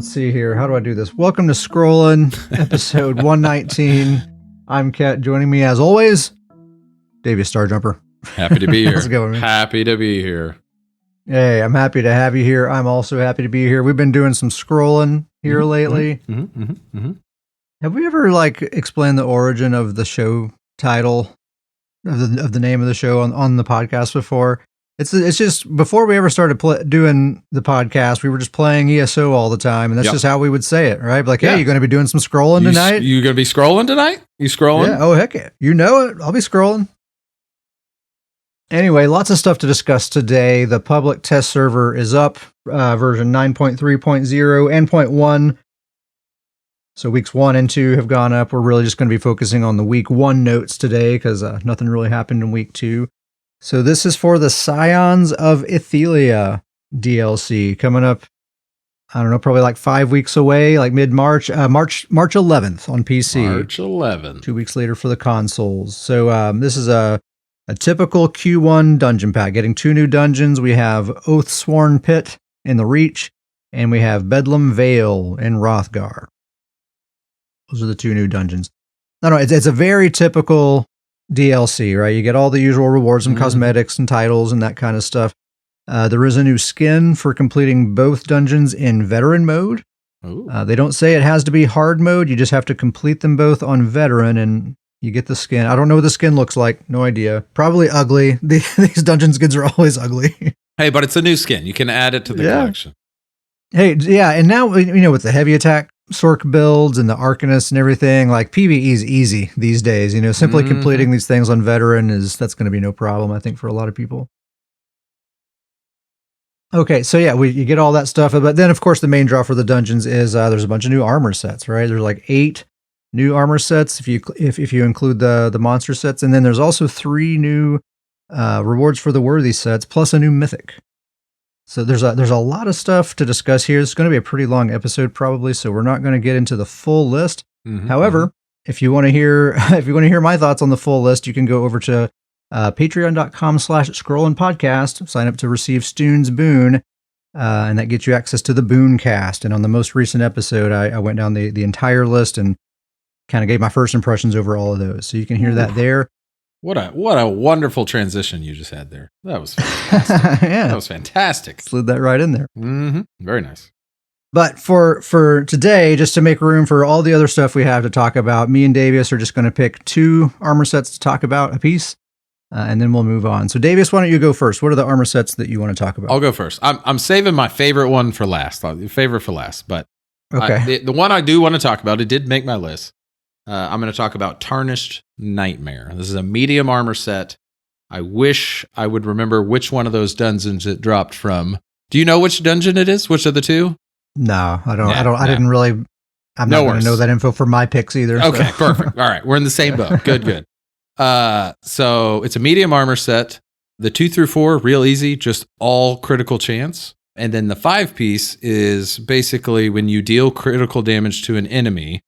let's see here. How do I do this? Welcome to Scrollin', episode 119. I'm Kat. Joining me, as always, Davey Starjumper. Happy to be here. How's it going, man? Happy to be here. Hey, I'm happy to have you here. I'm also happy to be here. We've been doing some scrolling here lately. Have we ever explained the origin of the show title, of the name of the show on the podcast before? It's just before we ever started doing the podcast, we were just playing ESO all the time, and that's just how we would say it, right? Like, hey, you're going to be doing some scrolling tonight? You going to be scrolling tonight? You scrolling? Yeah. Oh, heck yeah. You know it. I'll be scrolling. Anyway, lots of stuff to discuss today. The public test server is up, version 9.3.0 and 0.1. So weeks 1 and 2 have gone up. We're really just going to be focusing on the week 1 notes today because nothing really happened in week 2. So this is for the Scions of Ithelia DLC coming up, I don't know, probably like 5 weeks away, like mid-March, March 11th on PC. March 11th. 2 weeks later for the consoles. So this is a typical Q1 dungeon pack, getting 2 new dungeons. We have Oathsworn Pit in the Reach, and we have Bedlam Vale in Hrothgar. Those are the 2 new dungeons. No, it's a very typical DLC, right? You get all the usual rewards and cosmetics and titles and that kind of stuff. There is a new skin for completing both dungeons in veteran mode. They don't say it has to be hard mode. You just have to complete them both on veteran and you get the skin. I don't know what the skin looks like. No idea. Probably ugly. These dungeon skins are always ugly. Hey, but it's a new skin. You can add it to the collection. Hey, yeah. And now, with the heavy attack Sorc builds and the Arcanist and everything, like PvE is easy these days. Simply completing these things on veteran that's going to be no problem, I think, for a lot of people. Okay, so yeah, you get all that stuff, but then of course the main draw for the dungeons is there's a bunch of new armor sets, right? There's like 8 new armor sets if you include the monster sets, and then there's also 3 new rewards for the worthy sets plus a new mythic. So there's a lot of stuff to discuss here. It's going to be a pretty long episode probably, so we're not going to get into the full list. However, if you want to hear my thoughts on the full list, you can go over to patreon.com/scrollandpodcast, sign up to receive Stune's Boon, and that gets you access to the Boon cast. And on the most recent episode, I went down the entire list and kind of gave my first impressions over all of those. So you can hear that there. What a wonderful transition you just had there. That was fantastic. Yeah. That was fantastic. Slid that right in there. Very nice. But for today, just to make room for all the other stuff we have to talk about, me and Davius are just going to pick 2 armor sets to talk about a piece, and then we'll move on. So Davius, why don't you go first? What are the armor sets that you want to talk about? I'll go first. I'm saving my favorite one for last. But okay. The one I do want to talk about, it did make my list. I'm going to talk about Tarnished Nightmare. This is a medium armor set. I wish I would remember which one of those dungeons it dropped from. Do you know which dungeon it is? Which of the 2? No, I don't. I didn't really. I'm not going to know that info for my picks either. Okay, so. Perfect. All right, we're in the same boat. Good. So it's a medium armor set. The 2 through 4, real easy, just all critical chance. And then the 5 piece is basically when you deal critical damage to an enemy,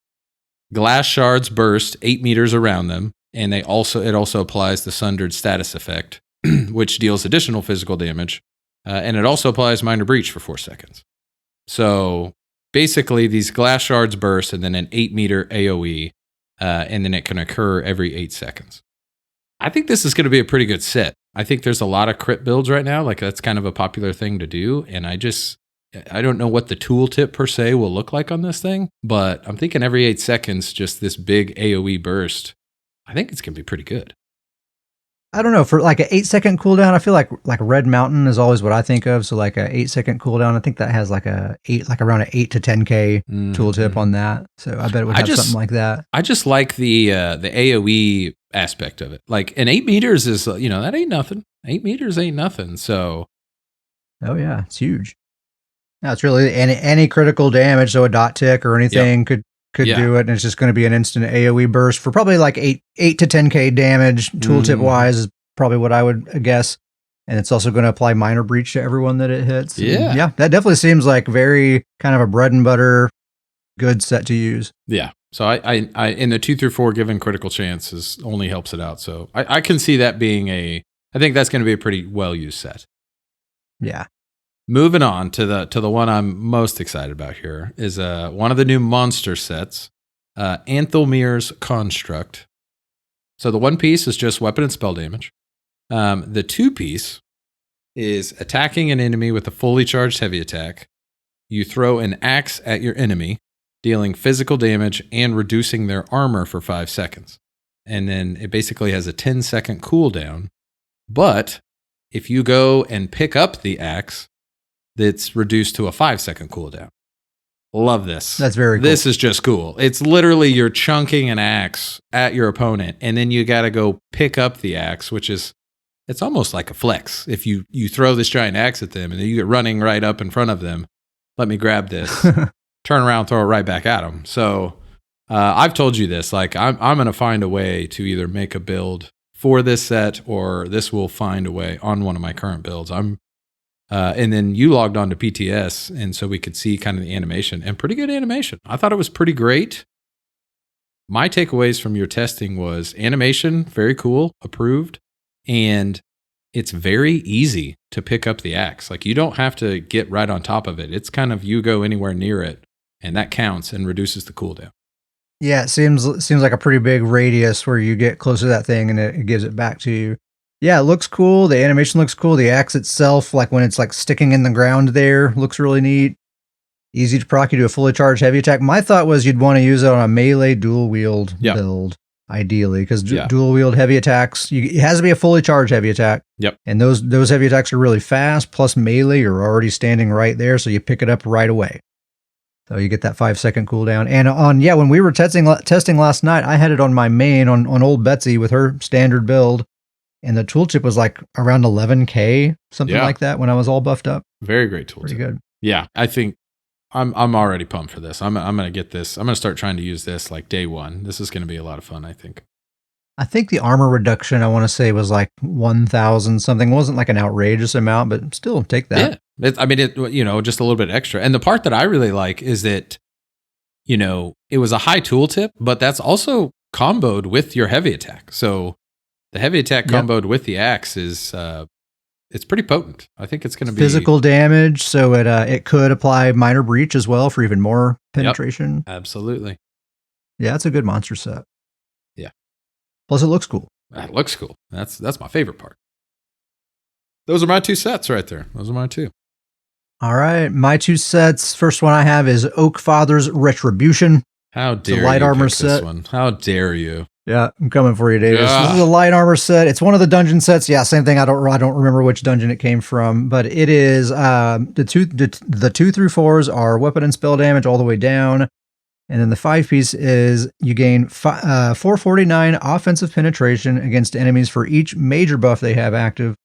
glass shards burst 8 meters around them, and it also applies the Sundered status effect, which deals additional physical damage, and it also applies Minor Breach for 4 seconds. So basically, these glass shards burst, and then an 8-meter AoE, and then it can occur every 8 seconds. I think this is going to be a pretty good set. I think there's a lot of crit builds right now, like that's kind of a popular thing to do, and I don't know what the tooltip per se will look like on this thing, but I'm thinking every 8 seconds, just this big AoE burst. I think it's going to be pretty good. I don't know, for like an 8-second cooldown, I feel like Red Mountain is always what I think of. So like a 8-second cooldown, I think that has around an 8 to 10k tooltip on that. So I bet it would have something like that. I just like the AoE aspect of it. Like, and 8 meters is, that ain't nothing. 8 meters ain't nothing. So. Oh yeah, it's huge. No, it's really any critical damage, so a dot tick or anything could do it, and it's just going to be an instant AoE burst for probably like 8 to 10k damage. Tooltip wise is probably what I would guess, and it's also going to apply Minor Breach to everyone that it hits. Yeah, that definitely seems like very kind of a bread and butter good set to use. Yeah, so I in the 2 through 4 given critical chances only helps it out. So I can see that being I think that's going to be a pretty well used set. Yeah. Moving on to the one I'm most excited about here is one of the new monster sets, Anthelmir's Construct. So the 1 piece is just weapon and spell damage. The 2 piece is attacking an enemy with a fully charged heavy attack. You throw an axe at your enemy, dealing physical damage and reducing their armor for 5 seconds. And then it basically has a 10-second cooldown. But if you go and pick up the axe, that's reduced to a 5-second cooldown. Love this. That's very cool. This is just cool. It's literally you're chunking an axe at your opponent, and then you got to go pick up the axe, which is, it's almost like a flex. If you throw this giant axe at them, and then you get running right up in front of them, let me grab this, turn around, throw it right back at them. So I've told you this, like I'm going to find a way to either make a build for this set, or this will find a way on one of my current builds. And then you logged on to PTS, and so we could see kind of the animation, and pretty good animation. I thought it was pretty great. My takeaways from your testing was animation, very cool, approved, and it's very easy to pick up the axe. Like you don't have to get right on top of it. It's kind of you go anywhere near it, and that counts and reduces the cooldown. Yeah, it seems like a pretty big radius where you get close to that thing and it gives it back to you. Yeah, it looks cool. The animation looks cool. The axe itself, like when it's like sticking in the ground there, looks really neat. Easy to proc. You do a fully charged heavy attack. My thought was you'd want to use it on a melee dual wield build, ideally, because dual wield heavy attacks, it has to be a fully charged heavy attack. Yep. And those heavy attacks are really fast. Plus melee, you're already standing right there, so you pick it up right away. So you get that 5-second cooldown. And when we were testing last night, I had it on my main on old Betsy with her standard build. And the tooltip was like around 11K, something like that, when I was all buffed up. Very great tooltip. Pretty good. Yeah, I think I'm already pumped for this. I'm going to get this. I'm going to start trying to use this like day one. This is going to be a lot of fun, I think. I think the armor reduction, I want to say, was like 1,000 something. It wasn't like an outrageous amount, but still, take that. Yeah, just a little bit extra. And the part that I really like is that, it was a high tooltip, but that's also comboed with your heavy attack. So the heavy attack comboed with the axe is it's pretty potent. I think it's going to be physical damage, so it could apply minor breach as well for even more penetration. Yep, absolutely. Yeah, it's a good monster set. Yeah. Plus, it looks cool. It looks cool. That's my favorite part. Those are my 2 sets right there. Those are my 2. All right, my 2 sets. First one I have is Oak Father's Retribution. How dare you? Light armor set. This one? How dare you? Yeah, I'm coming for you, Davis. This is a light armor set. It's one of the dungeon sets. Yeah, same thing. I don't remember which dungeon it came from, but it is the 2 through 4s are weapon and spell damage all the way down, and then the 5 piece is you gain 449 offensive penetration against enemies for each major buff they have active,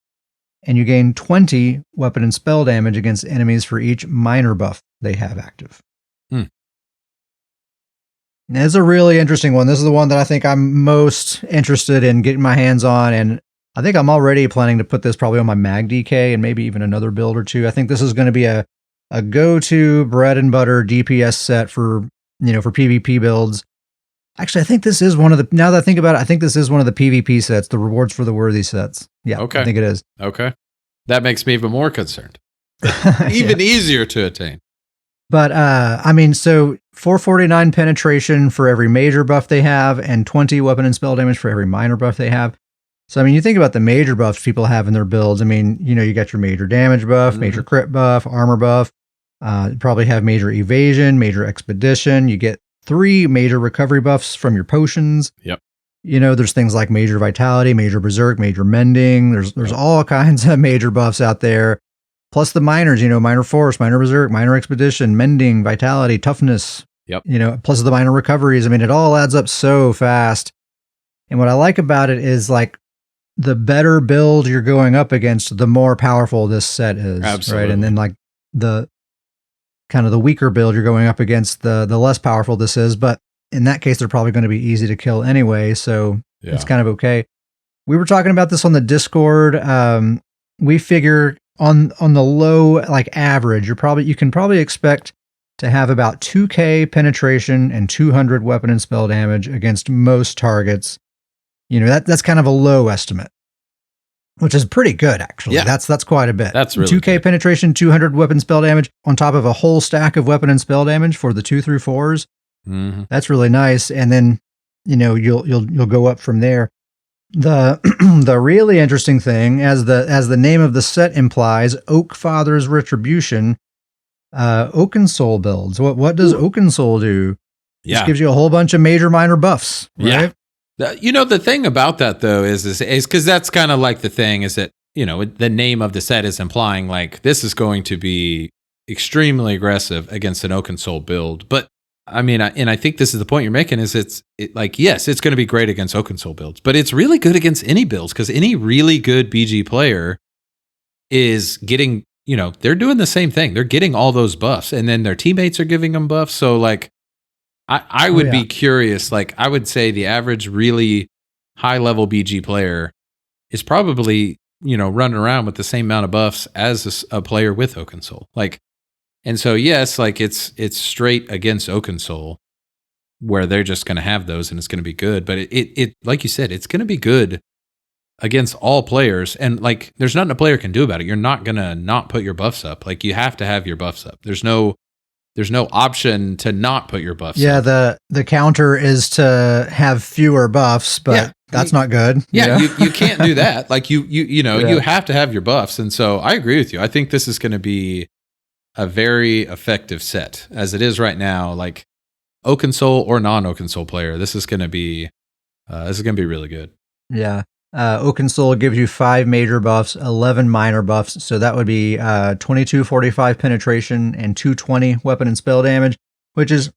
and you gain 20 weapon and spell damage against enemies for each minor buff they have active. It's a really interesting one. This is the one that I think I'm most interested in getting my hands on, and I think I'm already planning to put this probably on my Mag DK and maybe even another build or two. I think this is going to be a go-to bread and butter DPS set for PvP builds. Actually, I think this is one of the, now that I think about it, I think this is one of the PvP sets, the rewards for the worthy sets. Yeah, okay. I think it is. Okay. That makes me even more concerned. Even easier to attain. But, so 449 penetration for every major buff they have and 20 weapon and spell damage for every minor buff they have. So, you think about the major buffs people have in their builds. You got your major damage buff, major crit buff, armor buff. You probably have major evasion, major expedition. You get 3 major recovery buffs from your potions. Yep. There's things like major vitality, major berserk, major mending. There's all kinds of major buffs out there. Plus the minors, minor force, minor berserk, minor expedition, mending, vitality, toughness. Yep. Plus the minor recoveries. it all adds up so fast. And what I like about it is like the better build you're going up against, the more powerful this set is. Absolutely. Right. And then like the kind of the weaker build you're going up against, the less powerful this is. But in that case, they're probably going to be easy to kill anyway. So it's kind of okay. We were talking about this on the Discord. We figure on the low, like average, you can probably expect to have about 2K penetration and 200 weapon and spell damage against most targets. That's kind of a low estimate. which is pretty good, actually. Yeah. That's quite a bit. That's really 2K good. penetration, 200 weapon spell damage on top of a whole stack of weapon and spell damage for the 2 through 4s. Mm-hmm. That's really nice. And then, you'll go up from there. The the really interesting thing, as the name of the set implies, Oak Father's Retribution, Oakensoul builds. What does Oakensoul do? Yeah. Just gives you a whole bunch of major minor buffs, right? Yeah. The thing about that though is because that's kind of like the thing is that, the name of the set is implying like this is going to be extremely aggressive against an Oakensoul build. But I mean, I think this is the point you're making is yes, it's going to be great against Oakensoul builds, but it's really good against any builds because any really good BG player is getting, they're doing the same thing. They're getting all those buffs and then their teammates are giving them buffs. So like, I would be curious. Like I would say the average really high level BG player is probably, running around with the same amount of buffs as a player with Oakensoul. Like, and so, yes, like it's straight against Oakensoul where they're just going to have those and it's going to be good. But it like you said, it's going to be good against all players. And like, there's nothing a player can do about it. You're not going to not put your buffs up. Like you have to have your buffs up. There's no option to not put your buffs up. Yeah, the counter is to have fewer buffs, but that's not good. Yeah, you can't do that. Like you have to have your buffs. And so I agree with you. I think this is going to be a very effective set as it is right now. Like Oakensoul or non-Oakensoul player, this is going to be really good. Yeah. Oakensoul gives you 5 major buffs, 11 minor buffs. So that would be 2245 penetration and 220 weapon and spell damage, which is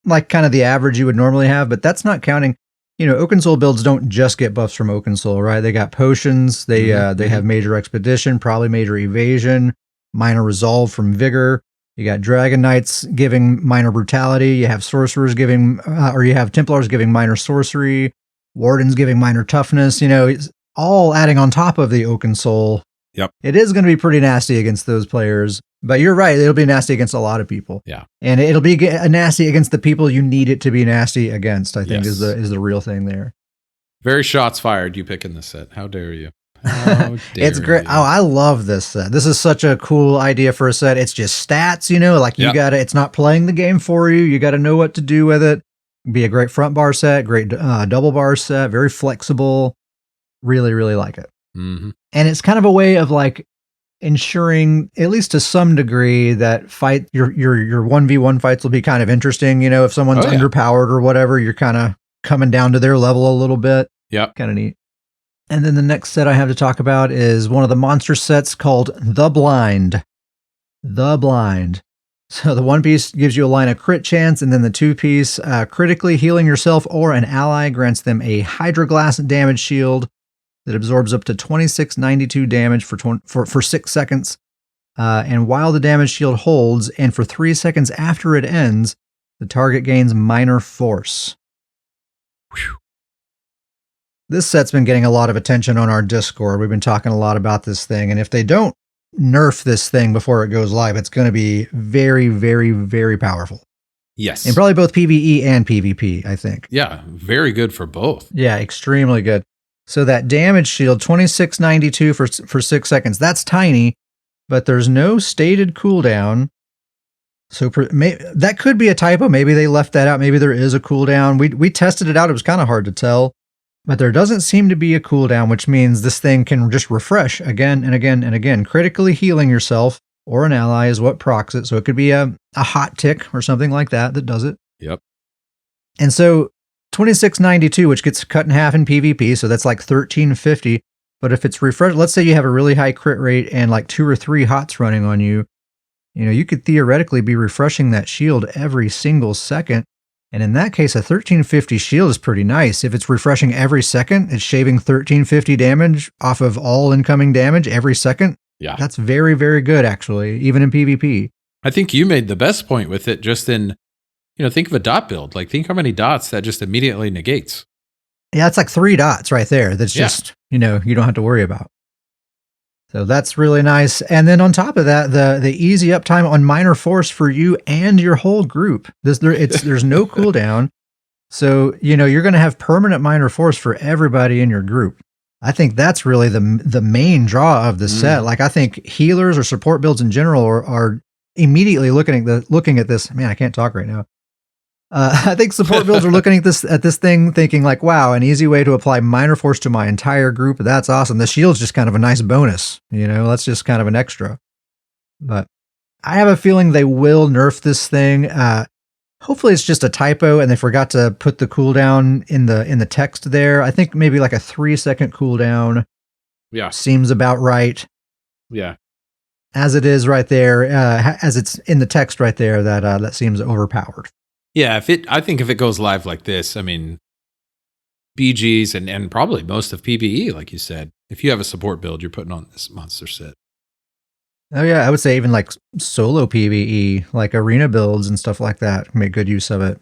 like kind of the average you would normally have, but that's not counting. Oakensoul builds don't just get buffs from Oakensoul, right? They got potions, they have major expedition, probably major evasion, minor resolve from vigor. You got Dragon Knights giving minor brutality. You have sorcerers giving, or you have Templars giving minor sorcery. Wardens giving minor toughness. It's all adding on top of the Oakensoul. Yep. It is going to be pretty nasty against those players, but you're right. It'll be nasty against a lot of people. Yeah. And it'll be nasty against the people you need it to be nasty against, I think is the real thing there. Very shots fired. You picking this set. How dare you? How dare it's great. You. Oh, I love this set. This is such a cool idea for a set. It's just stats, like you got to, it's not playing the game for you. You got to know what to do with it. Be a great front bar set, great double bar set, very flexible. Really, really like it. Mm-hmm. And it's kind of a way of like ensuring, at least to some degree, that your 1v1 fights will be kind of interesting. If someone's underpowered or whatever, you're kind of coming down to their level a little bit. Yeah. Kind of neat. And then the next set I have to talk about is one of the monster sets called The Blind. The Blind. So the 1 piece gives you a line of crit chance, and then the 2 piece, critically healing yourself or an ally grants them a Hydra Glass damage shield that absorbs up to 2692 damage for 6 seconds. And while the damage shield holds, and for 3 seconds after it ends, the target gains minor force. Whew. This set's been getting a lot of attention on our Discord. We've been talking a lot about this thing, and if they don't nerf this thing before it goes live, it's going to be very, very, very powerful. Yes. And probably both PvE and PvP, I think. Yeah, very good for both. Yeah, extremely good. So that damage shield, 2692 for 6 seconds. That's tiny, but there's no stated cooldown. So that could be a typo. Maybe they left that out. Maybe there is a cooldown. We tested it out. It was kind of hard to tell. But there doesn't seem to be a cooldown, which means this thing can just refresh again and again and again. Critically healing yourself or an ally is what procs it. So it could be a hot tick or something like that does it. Yep. And so 2692, which gets cut in half in PvP, so that's like 1350. But if it's refreshed, let's say you have a really high crit rate and like 2 or 3 hots running on you, you could theoretically be refreshing that shield every single second. And in that case, a 1350 shield is pretty nice. If it's refreshing every second, it's shaving 1350 damage off of all incoming damage every second. Yeah. That's very, very good, actually, even in PvP. I think you made the best point with it just in, think of a dot build. Like, think how many dots that just immediately negates. Yeah, it's like 3 dots right there. That's just, you don't have to worry about. So that's really nice. And then on top of that, the easy uptime on minor force for you and your whole group. There's no cooldown. So, you're going to have permanent minor force for everybody in your group. I think that's really the main draw of the set. Like I think healers or support builds in general are immediately looking at this. Man, I can't talk right now. I think support builds are looking at this thing, thinking like, "Wow, an easy way to apply minor force to my entire group. That's awesome." The shield's just kind of a nice bonus, That's just kind of an extra. But I have a feeling they will nerf this thing. Hopefully it's just a typo and they forgot to put the cooldown in the text there. I think maybe like a 3-second cooldown. Yeah. Seems about right. Yeah. As it is right there, as it's in the text right there, that seems overpowered. Yeah, I think if it goes live like this, I mean, BGs and probably most of PvE, like you said, if you have a support build, you're putting on this monster set. Oh yeah, I would say even like solo PvE, like arena builds and stuff like that, make good use of it.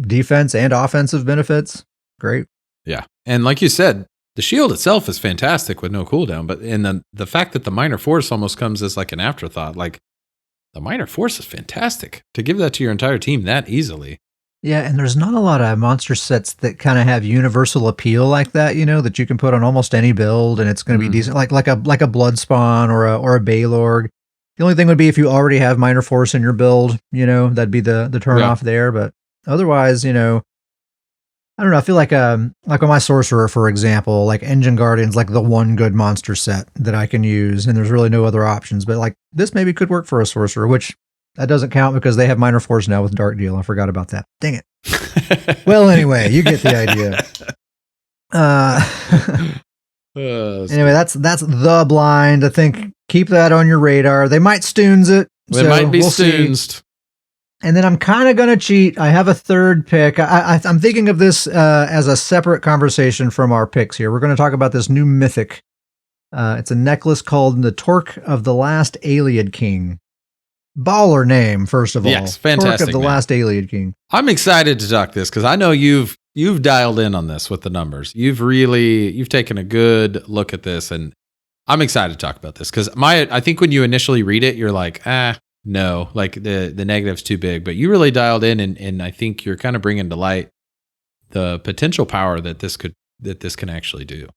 Defense and offensive benefits, great. Yeah, and like you said, the shield itself is fantastic with no cooldown, but the fact that the minor force almost comes as like an afterthought, like the minor force is fantastic to give that to your entire team that easily. Yeah, and there's not a lot of monster sets that kind of have universal appeal like that, that you can put on almost any build and it's going to be decent, like a Bloodspawn or a Baylorg. The only thing would be if you already have minor force in your build, that'd be the turn off there. But otherwise, I don't know. I feel like on my sorcerer, for example, like Engine Guardian's like the one good monster set that I can use, and there's really no other options. But like this maybe could work for a sorcerer, which that doesn't count because they have minor force now with Dark Deal. I forgot about that. Dang it. Well, anyway, you get the idea. Anyway, that's the blind. I think keep that on your radar. They might stoons it. They might be stoonsed. And then I'm kind of going to cheat. I have a third pick. I'm thinking of this as a separate conversation from our picks here. We're going to talk about this new mythic. It's a necklace called the Torque of the Last Ayleid King. Baller name, first of all. Yes, fantastic. Torque of the Last Ayleid King. I'm excited to talk this because I know you've dialed in on this with the numbers. You've taken a good look at this, and I'm excited to talk about this because I think when you initially read it, you're like, no, like the negative's too big. But you really dialed in, and I think you're kind of bringing to light the potential power that this can actually do.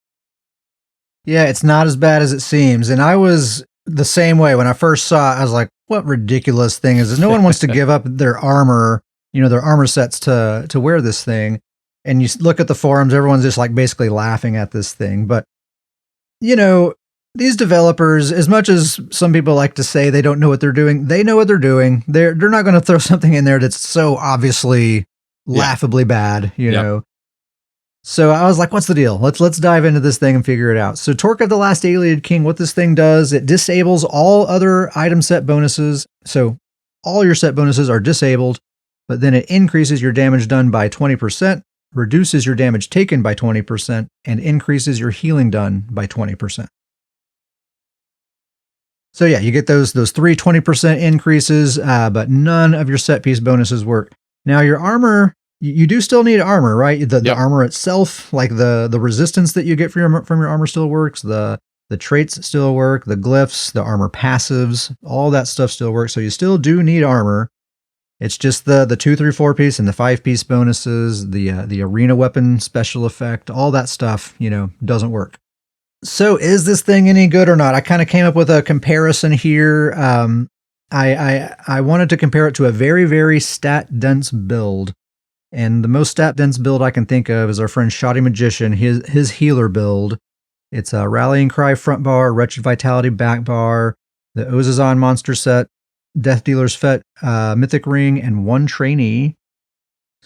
Yeah, it's not as bad as it seems, and I was the same way when I first saw it. I was like, what ridiculous thing is this? No one wants to give up their armor, their armor sets to wear this thing. And you look at the forums, everyone's just like basically laughing at this thing. But, these developers, as much as some people like to say they don't know what they're doing, they know what they're doing. They're not going to throw something in there that's so obviously laughably bad, know. So I was like, what's the deal? Let's dive into this thing and figure it out. So Torque of the Last Ayleid King, what this thing does, it disables all other item set bonuses. So all your set bonuses are disabled, but then it increases your damage done by 20%, reduces your damage taken by 20%, and increases your healing done by 20%. So yeah, you get those 3 20% increases, but none of your set piece bonuses work. Now your armor, you do still need armor, right? The armor itself, like the resistance that you get from your armor still works. The traits still work. The glyphs, the armor passives, all that stuff still works. So you still do need armor. It's just the 2, 3, 4 piece and the 5 piece bonuses, the arena weapon special effect, all that stuff, doesn't work. So is this thing any good or not? I kind of came up with a comparison here. I wanted to compare it to a very, very stat dense build. And the most stat dense build I can think of is our friend Shoddy Magician, his healer build. It's a Rallying Cry front bar, Wretched Vitality back bar, the Ozazon monster set, Death Dealer's Fet, Mythic Ring, and 1 trainee.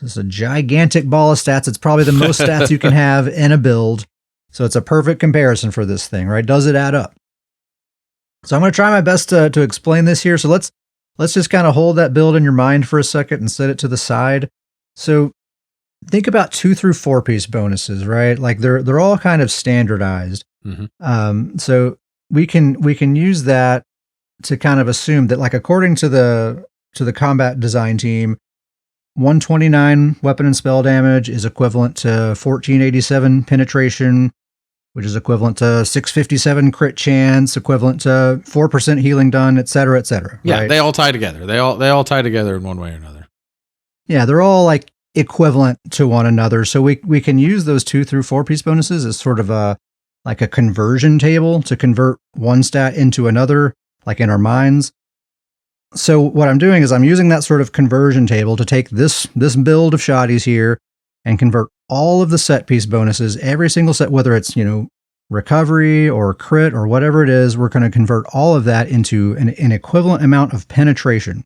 This is a gigantic ball of stats. It's probably the most stats you can have in a build. So it's a perfect comparison for this thing, right? Does it add up? So I'm going to try my best to explain this here. So let's just kind of hold that build in your mind for a second and set it to the side. So think about 2 through 4 piece bonuses, right? Like they're all kind of standardized. Mm-hmm. So we can use that to kind of assume that, like, according to the combat design team, 129 weapon and spell damage is equivalent to 1487 penetration, which is equivalent to 657 crit chance, equivalent to 4% healing done, et cetera, et cetera. Yeah, right? They all tie together. They all tie together in one way or another. Yeah, they're all like equivalent to one another. So we can use those 2 through 4 piece bonuses as sort of a like a conversion table to convert one stat into another, like in our minds. So what I'm doing is I'm using that sort of conversion table to take this build of shotties here and convert all of the set piece bonuses, every single set, whether it's, recovery or crit or whatever it is, we're going to convert all of that into an equivalent amount of penetration.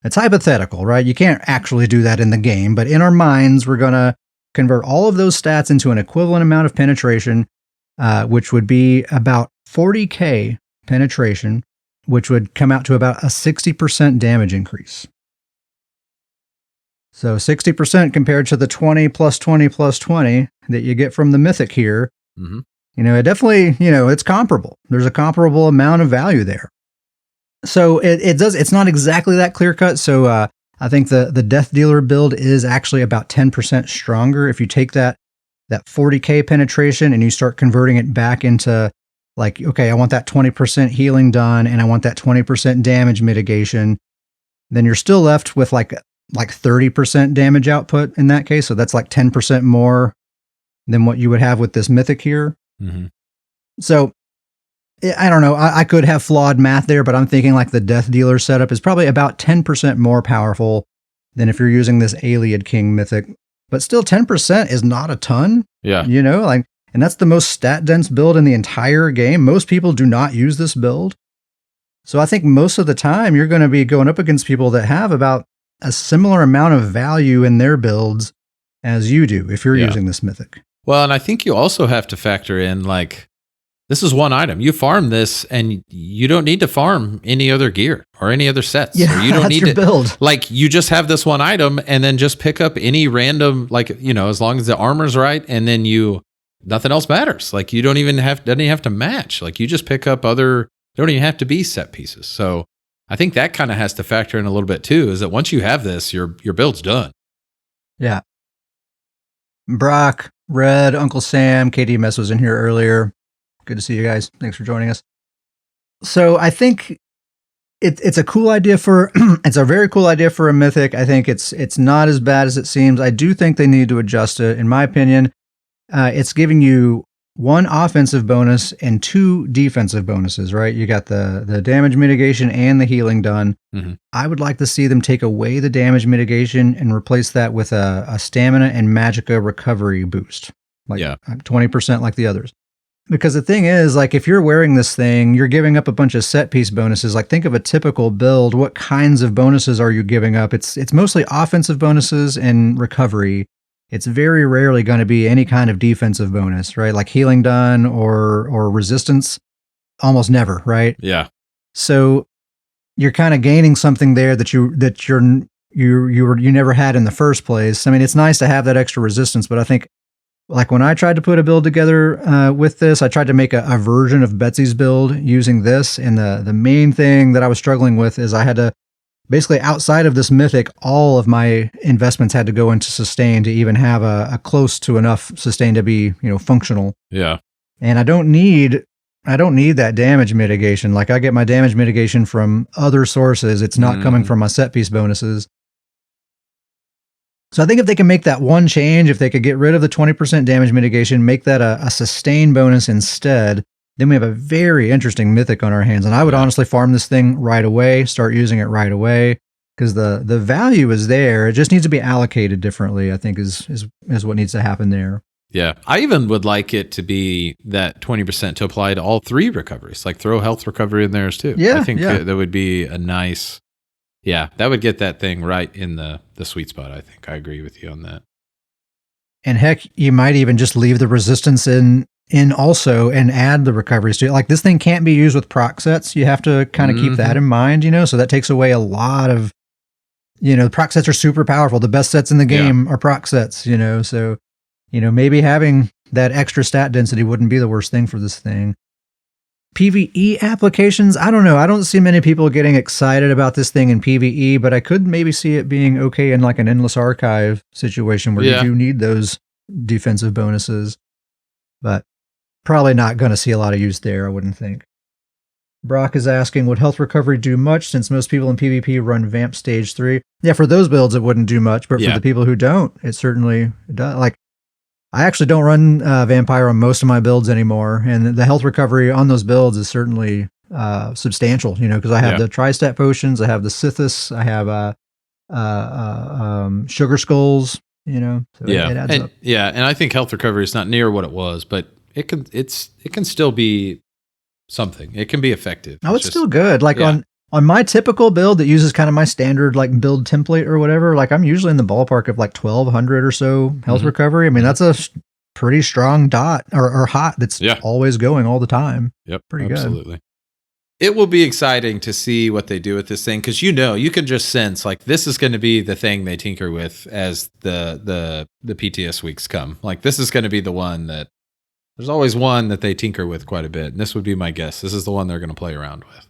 It's hypothetical, right? You can't actually do that in the game, but in our minds, we're going to convert all of those stats into an equivalent amount of penetration, which would be about 40k penetration, which would come out to about a 60% damage increase. So 60% compared to the 20 plus 20 plus 20 that you get from the Mythic here. Mm-hmm. It definitely, it's comparable. There's a comparable amount of value there. So it's not exactly that clear cut. So I think the Death Dealer build is actually about 10% stronger. If you take that 40k penetration and you start converting it back into like, okay, I want that 20% healing done and I want that 20% damage mitigation, then you're still left with like 30% damage output in that case. So that's like 10% more than what you would have with this Mythic here. Mm-hmm. So I don't know. I could have flawed math there, but I'm thinking like the Death Dealer setup is probably about 10% more powerful than if you're using this Ayleid King Mythic. But still 10% is not a ton. Yeah. And that's the most stat dense build in the entire game. Most people do not use this build. So I think most of the time you're going to be going up against people that have about a similar amount of value in their builds as you do if you're using this Mythic. Well, and I think you also have to factor in like, this is one item. You farm this and you don't need to farm any other gear or any other sets. Yeah, or you don't that's need your to build. Like you just have this one item and then just pick up any random, like, as long as the armor's right. And then nothing else matters. Like you doesn't even have to match. Like you just pick up don't even have to be set pieces. So I think that kind of has to factor in a little bit too, is that once you have this, your build's done. Yeah. Brock, Red, Uncle Sam, KDMS was in here earlier. Good to see you guys. Thanks for joining us. So I think it's a cool idea it's a very cool idea for a Mythic. I think it's not as bad as it seems. I do think they need to adjust it. In my opinion, it's giving you one offensive bonus and two defensive bonuses, right? You got the damage mitigation and the healing done. Mm-hmm. I would like to see them take away the damage mitigation and replace that with a stamina and magicka recovery boost. Like 20% like the others. Because the thing is, like, if you're wearing this thing, you're giving up a bunch of set piece bonuses. Like, think of a typical build. What kinds of bonuses are you giving up? It's mostly offensive bonuses and recovery. It's very rarely going to be any kind of defensive bonus, right? Like healing done or resistance. Almost never, right? Yeah. So you're kind of gaining something there that you never had in the first place. I mean, it's nice to have that extra resistance, but I think, like when I tried to put a build together with this, I tried to make a version of Betsy's build using this. And the main thing that I was struggling with is I had to basically, outside of this Mythic, all of my investments had to go into sustain to even have a close to enough sustain to be, functional. Yeah. And I don't need that damage mitigation. Like I get my damage mitigation from other sources. It's not coming from my set piece bonuses. So I think if they can make that one change, if they could get rid of the 20% damage mitigation, make that a sustain bonus instead, then we have a very interesting Mythic on our hands. And I would honestly farm this thing right away, start using it right away, because the value is there. It just needs to be allocated differently, I think is what needs to happen there. Yeah. I even would like it to be that 20% to apply to all three recoveries, like throw health recovery in there too. Yeah, I think that would be a nice... Yeah, that would get that thing right in the sweet spot, I think. I agree with you on that. And heck, you might even just leave the resistance in also and add the recoveries to it. Like this thing can't be used with proc sets. You have to kind of keep that in mind, so that takes away a lot of, proc sets are super powerful. The best sets in the game are proc sets, so, maybe having that extra stat density wouldn't be the worst thing for this thing. PvE applications, I don't know. I don't see many people getting excited about this thing in PvE, but I could maybe see it being okay in like an Endless Archive situation where you do need those defensive bonuses, but probably not going to see a lot of use there, I wouldn't think. Brock is asking, would health recovery do much since most people in PvP run Vamp Stage 3? Yeah, for those builds, it wouldn't do much, but for the people who don't, it certainly does. Like, I actually don't run Vampire on most of my builds anymore, and the health recovery on those builds is certainly substantial, because I have the Tri-Stat potions, I have the Sithis, I have Sugar Skulls, so it adds up. Yeah, and I think health recovery is not near what it was, but it can still be something. It can be effective. Oh, it's still good. Like on my typical build that uses kind of my standard like build template or whatever, like I'm usually in the ballpark of like 1200 or so health recovery. I mean, that's a pretty strong dot or hot that's always going all the time. Yep. Pretty absolutely. Good. It will be exciting to see what they do with this thing, because you can just sense like this is going to be the thing they tinker with as the PTS weeks come. Like this is going to be the one that there's always one that they tinker with quite a bit, and this would be my guess. This is the one they're going to play around with.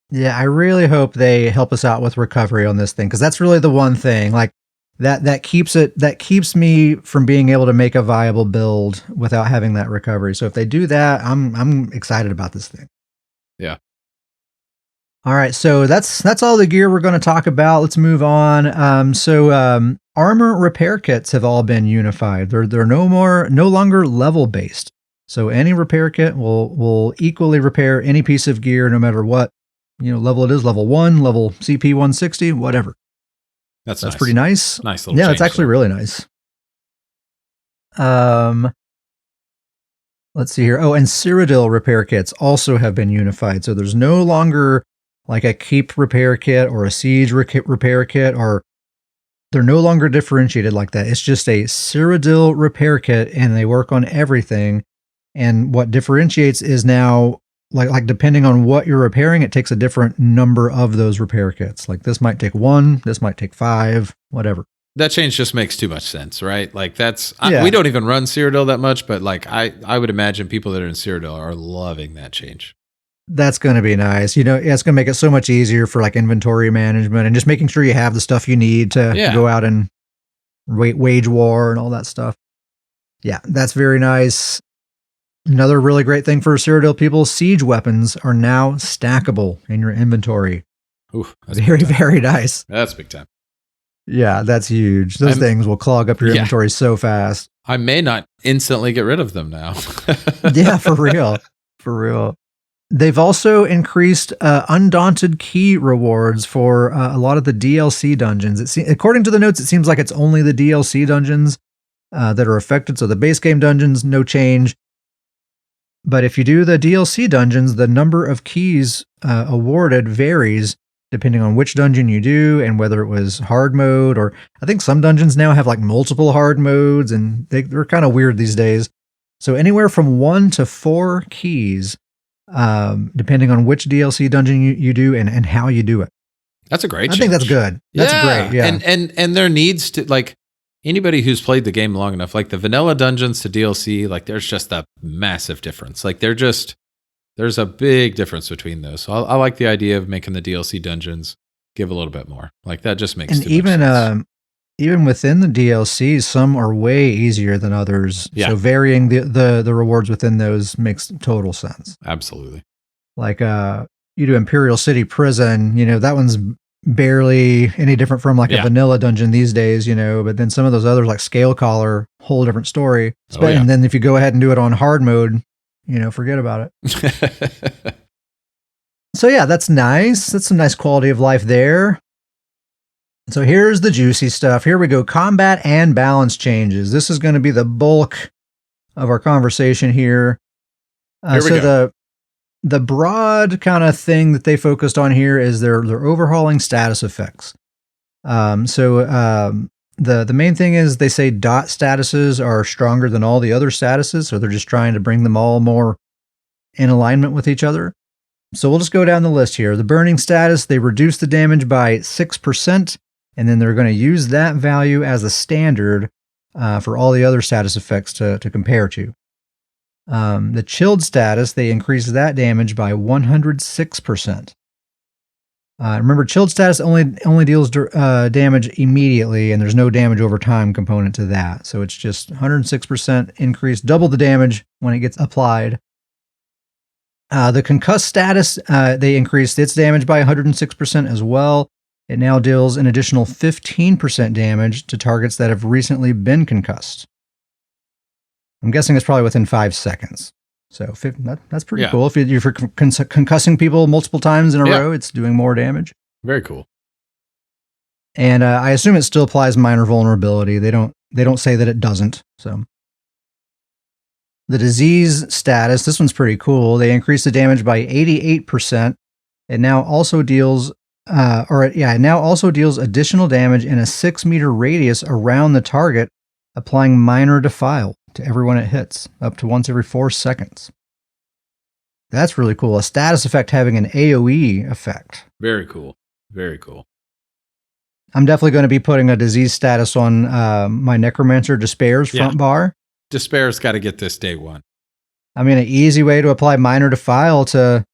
Yeah, I really hope they help us out with recovery on this thing, because that's really the one thing like that keeps me from being able to make a viable build without having that recovery. So if they do that, I'm excited about this thing. Yeah. All right, so that's all the gear we're going to talk about. Let's move on. Armor repair kits have all been unified. They're no longer level based. So any repair kit will equally repair any piece of gear, no matter what level it is. Level 1, level CP 160, whatever. That's nice. Pretty nice. Nice little. Yeah, it's actually really nice. Let's see here. Oh, and Cyrodiil repair kits also have been unified. So there's no longer like a keep repair kit or a siege repair kit, or they're no longer differentiated like that. It's just a Cyrodiil repair kit, and they work on everything. And what differentiates is now, like depending on what you're repairing, it takes a different number of those repair kits. Like this might take 1, this might take 5, whatever. That change just makes too much sense, right? Like we don't even run Cyrodiil that much, but like I would imagine people that are in Cyrodiil are loving that change. That's going to be nice. It's going to make it so much easier for like inventory management and just making sure you have the stuff you need to go out and wage war and all that stuff. Yeah, that's very nice. Another really great thing for Cyrodiil people, siege weapons are now stackable in your inventory. Ooh, that's very, very nice. That's big time. Yeah, that's huge. Those things will clog up your inventory so fast. I may not instantly get rid of them now. Yeah, for real. For real. They've also increased undaunted key rewards for a lot of the DLC dungeons. According to the notes, it seems like it's only the DLC dungeons that are affected. So the base game dungeons, no change. But if you do the DLC dungeons, the number of keys awarded varies depending on which dungeon you do and whether it was hard mode, or I think some dungeons now have like multiple hard modes, and they're kind of weird these days. So anywhere from 1 to 4 keys, depending on which DLC dungeon you do and how you do it. That's a great change. I think that's good. That's great. Yeah. And there needs to, like, anybody who's played the game long enough, like the vanilla dungeons to DLC, like there's just a massive difference. Like there's a big difference between those. So I like the idea of making the DLC dungeons give a little bit more. Like that just makes too much sense. Even within the DLCs, some are way easier than others. Yeah. So varying the rewards within those makes total sense. Absolutely. Like you do Imperial City Prison, that one's barely any different from like a vanilla dungeon these days, but then some of those others like Scale Collar, whole different story. And then if you go ahead and do it on hard mode, forget about it. So yeah, that's nice. That's some nice quality of life there. So here's the juicy stuff. Here we go. Combat and balance changes. This is going to be the bulk of our conversation here. The broad kind of thing that they focused on here is they're overhauling status effects. The main thing is they say dot statuses are stronger than all the other statuses, so they're just trying to bring them all more in alignment with each other. So we'll just go down the list here. The burning status, they reduce the damage by 6%, and then they're going to use that value as a standard for all the other status effects to compare to. The chilled status, they increase that damage by 106%. Remember, chilled status only deals damage immediately, and there's no damage over time component to that. So it's just 106% increase, double the damage when it gets applied. The concussed status, they increased its damage by 106% as well. It now deals an additional 15% damage to targets that have recently been concussed. I'm guessing it's probably within 5 seconds. So that's pretty Yeah. cool. If you're concussing people multiple times in a Yeah. row, it's doing more damage. Very cool. And I assume it still applies minor vulnerability. They don't say that it doesn't. So the disease status, this one's pretty cool. They increase the damage by 88%. It now also deals additional damage in a 6-meter radius around the target, applying minor defile to everyone it hits, up to once every 4 seconds. That's really cool. A status effect having an AoE effect. Very cool. Very cool. I'm definitely going to be putting a disease status on my Necromancer Despair's front bar. Despair's got to get this day one. I mean, an easy way to apply minor defile to,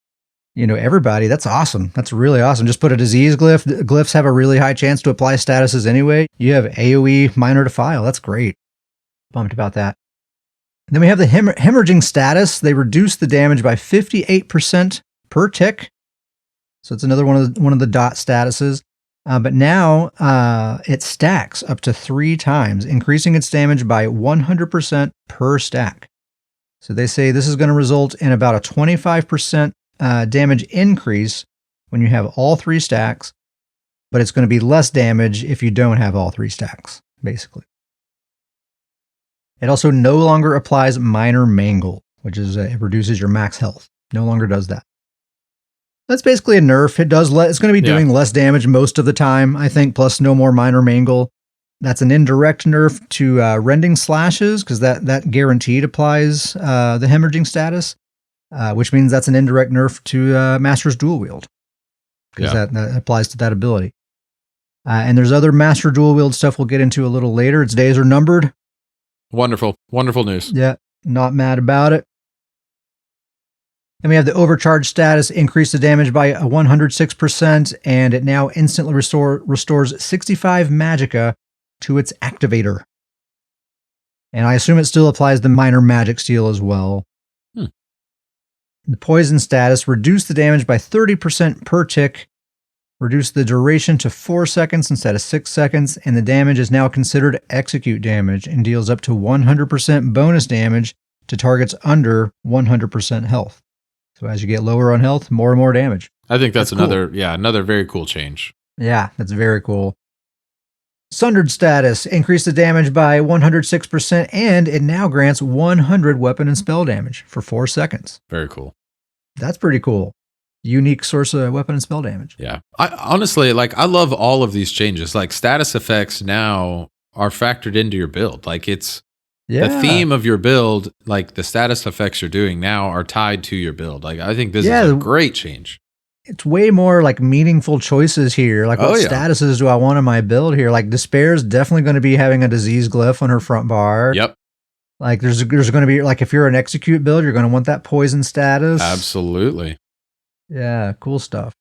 everybody. That's awesome. That's really awesome. Just put a disease glyph. Glyphs have a really high chance to apply statuses anyway. You have AoE minor defile. That's great. Pumped about that. Then we have the hemorrhaging status. They reduce the damage by 58% per tick. So it's another one of the dot statuses. But now it stacks up to 3 times, increasing its damage by 100% per stack. So they say this is going to result in about a 25% damage increase when you have all 3 stacks, but it's going to be less damage if you don't have all 3 stacks, basically. It also no longer applies minor mangle, which is it reduces your max health. No longer does that. That's basically a nerf. It's going to be doing less damage most of the time, I think, plus no more minor mangle. That's an indirect nerf to rending slashes, because that guaranteed applies the hemorrhaging status, which means that's an indirect nerf to Master's Dual Wield, because that applies to that ability. And there's other Master Dual Wield stuff we'll get into a little later. Its days are numbered. Wonderful. Wonderful news. Yeah, not mad about it. Then we have the overcharge status, increase the damage by 106%, and it now instantly restores 65 magicka to its activator. And I assume it still applies the minor magic steal as well. The poison status, reduce the damage by 30% per tick, reduce the duration to 4 seconds instead of 6 seconds, and the damage is now considered execute damage and deals up to 100% bonus damage to targets under 100% health. So as you get lower on health, more and more damage. I think that's another cool. very cool change. Yeah, that's very cool. Sundered status, increase the damage by 106%, and it now grants 100 weapon and spell damage for 4 seconds. Very cool. That's pretty cool. Unique source of weapon and spell damage. Yeah. I honestly, I love all of these changes. Like, status effects now are factored into your build. Like, it's the theme of your build, like the status effects you're doing now are tied to your build. Like, I think this is a great change. It's way more like meaningful choices here. Like, what statuses do I want in my build here? Like, Despair's definitely going to be having a disease glyph on her front bar. Yep. Like, there's going to be, like, if you're an execute build, you're going to want that poison status. Absolutely. Yeah, cool stuff.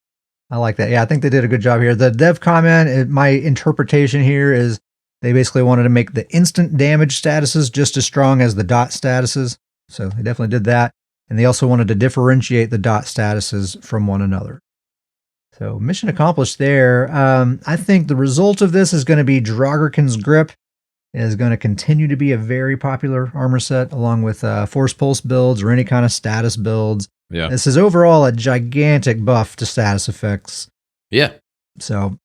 I like that. Yeah, I think they did a good job here. The dev comment, my interpretation here is they basically wanted to make the instant damage statuses just as strong as the dot statuses. So they definitely did that. And they also wanted to differentiate the dot statuses from one another. So mission accomplished there. I think the result of this is going to be Draugr Grip is going to continue to be a very popular armor set, along with Force Pulse builds or any kind of status builds. Yeah. This is overall a gigantic buff to status effects. Yeah. So,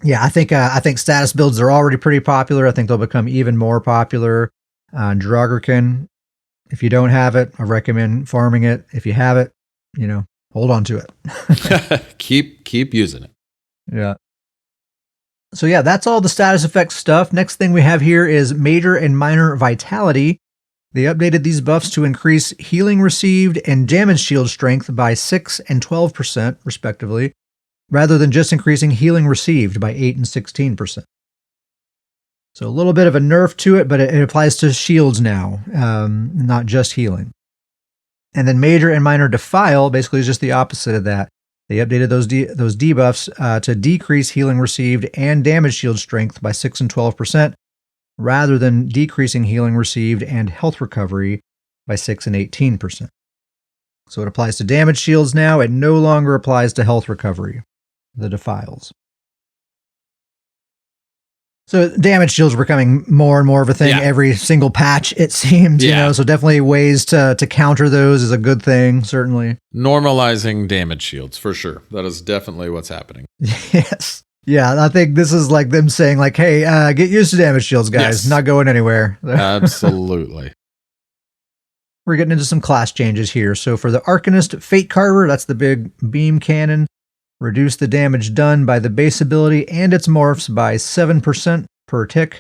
yeah, I think status builds are already pretty popular. I think they'll become even more popular. Draugr, if you don't have it, I recommend farming it. If you have it, hold on to it. keep using it. Yeah. So yeah, that's all the status effects stuff. Next thing we have here is major and minor vitality. They updated these buffs to increase healing received and damage shield strength by 6 and 12% respectively, rather than just increasing healing received by 8 and 16%. So a little bit of a nerf to it, but it applies to shields now, not just healing. And then major and minor defile basically is just the opposite of that. They updated those debuffs to decrease healing received and damage shield strength by 6 and 12%, rather than decreasing healing received and health recovery by 6 and 18%. So it applies to damage shields now. It no longer applies to health recovery, the defiles. So damage shields were becoming more and more of a thing every single patch, it seemed, you know, so definitely ways to counter those is a good thing, certainly. Normalizing damage shields, for sure. That is definitely what's happening. Yes. Yeah, I think this is like them saying like, hey, get used to damage shields, guys. Not going anywhere. Absolutely. We're getting into some class changes here. So for the Arcanist Fate Carver, that's the big beam cannon. Reduce the damage done by the base ability and its morphs by 7% per tick.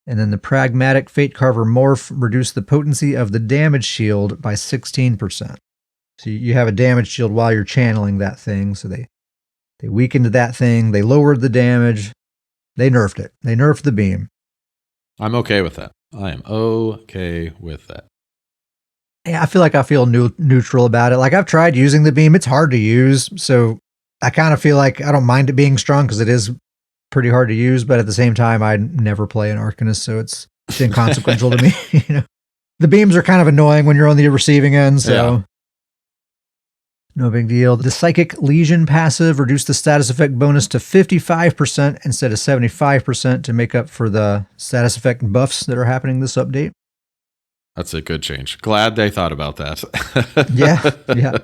And then the Pragmatic Fate Carver morph, reduce the potency of the damage shield by 16%. So you have a damage shield while you're channeling that thing. So they weakened that thing. They lowered the damage. They nerfed it. They nerfed the beam. I'm okay with that. I am okay with that. Yeah, I feel neutral about it. Like I've tried using the beam. It's hard to use. So I kind of feel like I don't mind it being strong because it is pretty hard to use, but at the same time, I never play an Arcanist, so it's inconsequential to me. You know, the beams are kind of annoying when you're on the receiving end, so no big deal. The Psychic Lesion passive reduced the status effect bonus to 55% instead of 75% to make up for the status effect buffs that are happening this update. That's a good change. Glad they thought about that. Yeah.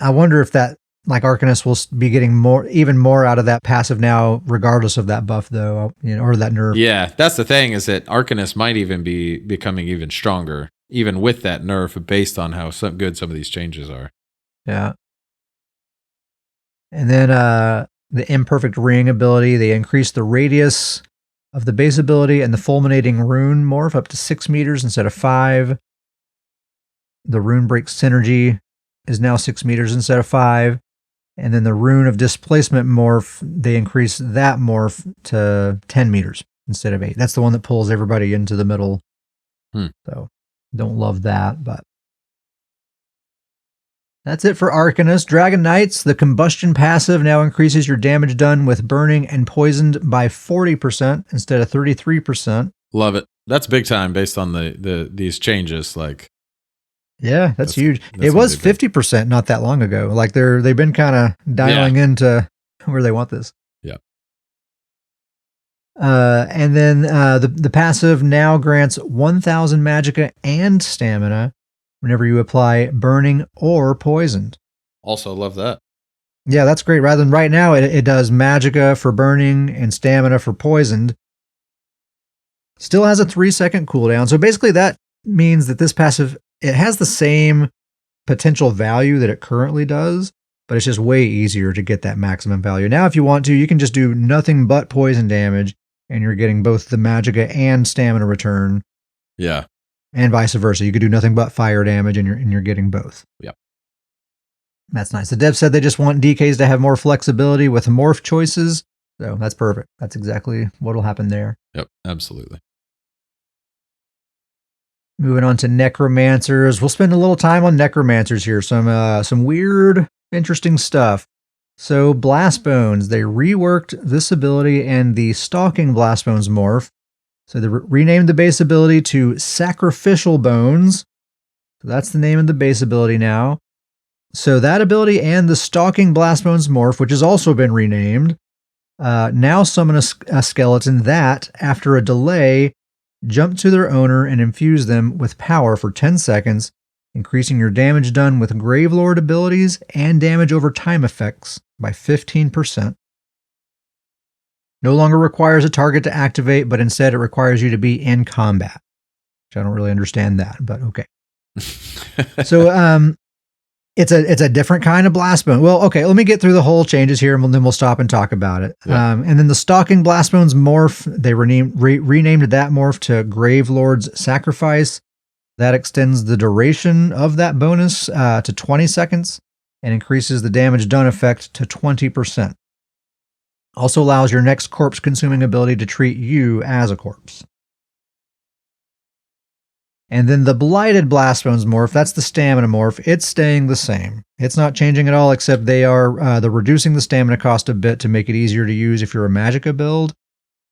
I wonder if that, like Arcanist will be getting even more out of that passive now, regardless of that buff, though, you know, or that nerf. Yeah, that's the thing is that Arcanist might even be becoming even stronger, even with that nerf, based on how good some of these changes are. Yeah. And then the Imperfect Ring ability, they increased the radius of the base ability and the Fulminating Rune morph up to 6 meters instead of 5. The Rune Break Synergy is now 6 meters instead of 5. And then the Rune of Displacement morph, they increase that morph to 10 meters instead of 8. That's the one that pulls everybody into the middle. So don't love that, but that's it for Arcanist. Dragon Knights, the Combustion passive now increases your damage done with burning and poisoned by 40% instead of 33%. Love it. That's big time based on these changes. Like, yeah, that's huge. It was 50% not that long ago. Like they've been kind of dialing into where they want this. Yeah. And then the passive now grants 1,000 magicka and stamina whenever you apply burning or poisoned. Also love that. Yeah, that's great. Rather than right now, it does magicka for burning and stamina for poisoned. Still has a 3-second cooldown. So basically that means that this passive, it has the same potential value that it currently does, but it's just way easier to get that maximum value. Now, if you want to, you can just do nothing but poison damage, and you're getting both the magicka and stamina return. Yeah. And vice versa. You could do nothing but fire damage, and you're getting both. Yep. That's nice. The dev said they just want DKs to have more flexibility with morph choices. So that's perfect. That's exactly what will happen there. Yep, absolutely. Moving on to Necromancers. We'll spend a little time on Necromancers here. Some weird, interesting stuff. So Blast Bones, they reworked this ability and the Stalking Blast Bones morph. So they renamed the base ability to Sacrificial Bones. So that's the name of the base ability now. So that ability and the Stalking Blast Bones morph, which has also been renamed, now summon a skeleton that, after a delay, jump to their owner and infuse them with power for 10 seconds, increasing your damage done with Gravelord abilities and damage over time effects by 15%. No longer requires a target to activate, but instead it requires you to be in combat. Which I don't really understand that, but okay. So it's a different kind of blast bone. Well, okay, let me get through the whole changes here, and then we'll stop and talk about it. Yeah. And then the Stalking Blast Bones morph, they renamed that morph to Gravelord's Sacrifice. That extends the duration of that bonus to 20 seconds and increases the damage done effect to 20%. Also allows your next corpse-consuming ability to treat you as a corpse. And then the Blighted Blast Bones morph, that's the stamina morph. It's staying the same. It's not changing at all, except they're reducing the stamina cost a bit to make it easier to use if you're a Magicka build.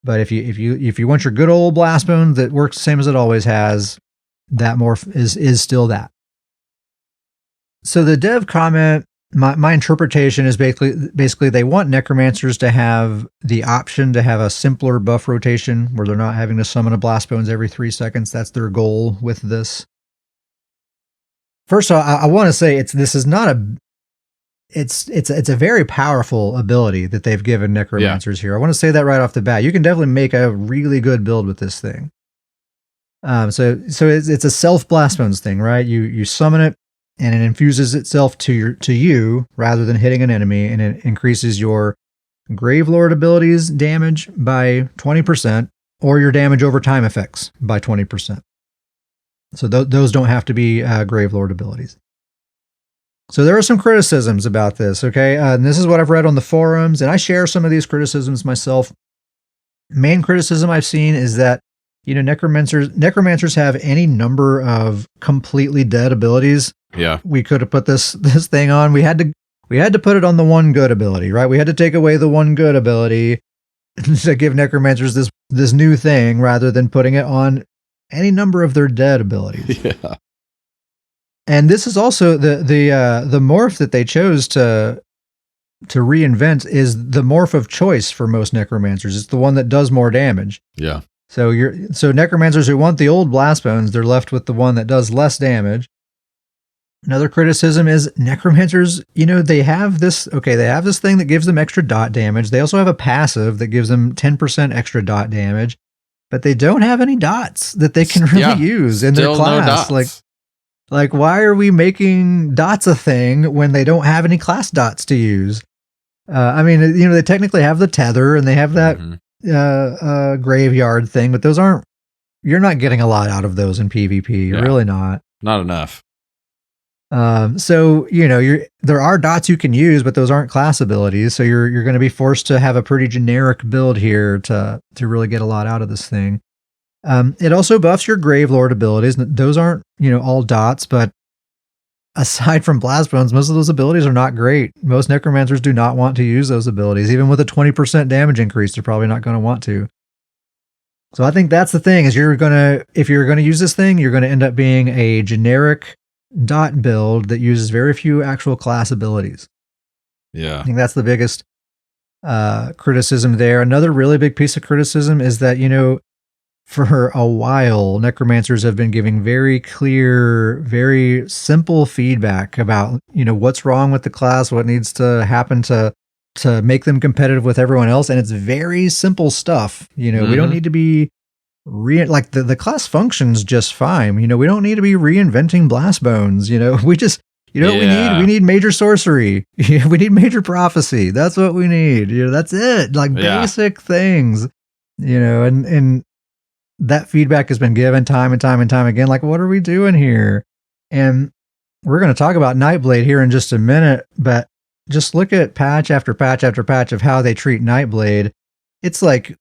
But if you want your good old Blast Bone that works the same as it always has, that morph is still that. So the dev comment my interpretation is basically they want necromancers to have the option to have a simpler buff rotation where they're not having to summon a blast bones every 3 seconds. That's their goal with this. First of all, I want to say it's a very powerful ability that they've given necromancers here. I want to say that right off the bat. You can definitely make a really good build with this thing. So it's a self blast bones thing, right? You summon it, and it infuses itself to you rather than hitting an enemy, and it increases your Gravelord abilities damage by 20%, or your damage over time effects by 20%. So those don't have to be Gravelord abilities. So there are some criticisms about this, okay? And this is what I've read on the forums, and I share some of these criticisms myself. Main criticism I've seen is that, necromancers have any number of completely dead abilities. Yeah. We could have put this thing on. We had to put it on the one good ability, right? We had to take away the one good ability to give necromancers this new thing rather than putting it on any number of their dead abilities. Yeah. And this is also the morph that they chose to reinvent is the morph of choice for most necromancers. It's the one that does more damage. Yeah. So necromancers who want the old blast bones, they're left with the one that does less damage. Another criticism is necromancers, they have this thing that gives them extra dot damage. They also have a passive that gives them 10% extra dot damage, but they don't have any dots that they can really use in their class. No dots. Like, why are we making dots a thing when they don't have any class dots to use? They technically have the tether and they have that graveyard thing, but you're not getting a lot out of those in PvP. You're really not. Not enough. There are dots you can use, but those aren't class abilities. So you're going to be forced to have a pretty generic build here to really get a lot out of this thing. It also buffs your Gravelord abilities. Those aren't, all dots, but aside from Blast Bones, most of those abilities are not great. Most necromancers do not want to use those abilities. Even with a 20% damage increase, they're probably not going to want to. So I think that's the thing is if you're going to use this thing, you're going to end up being a generic dot build that uses very few actual class abilities. Yeah. I think that's the biggest criticism there. Another really big piece of criticism is that, for a while, necromancers have been giving very clear, very simple feedback about, what's wrong with the class, what needs to happen to make them competitive with everyone else. And it's very simple stuff. We don't need to be the class functions just fine. We don't need to be reinventing blast bones. We just, what we need? We need major sorcery. We need major prophecy. That's what we need. That's it. Basic things, and that feedback has been given time and time and time again. Like, what are we doing here? And we're going to talk about Nightblade here in just a minute, but just look at patch after patch after patch of how they treat Nightblade. It's like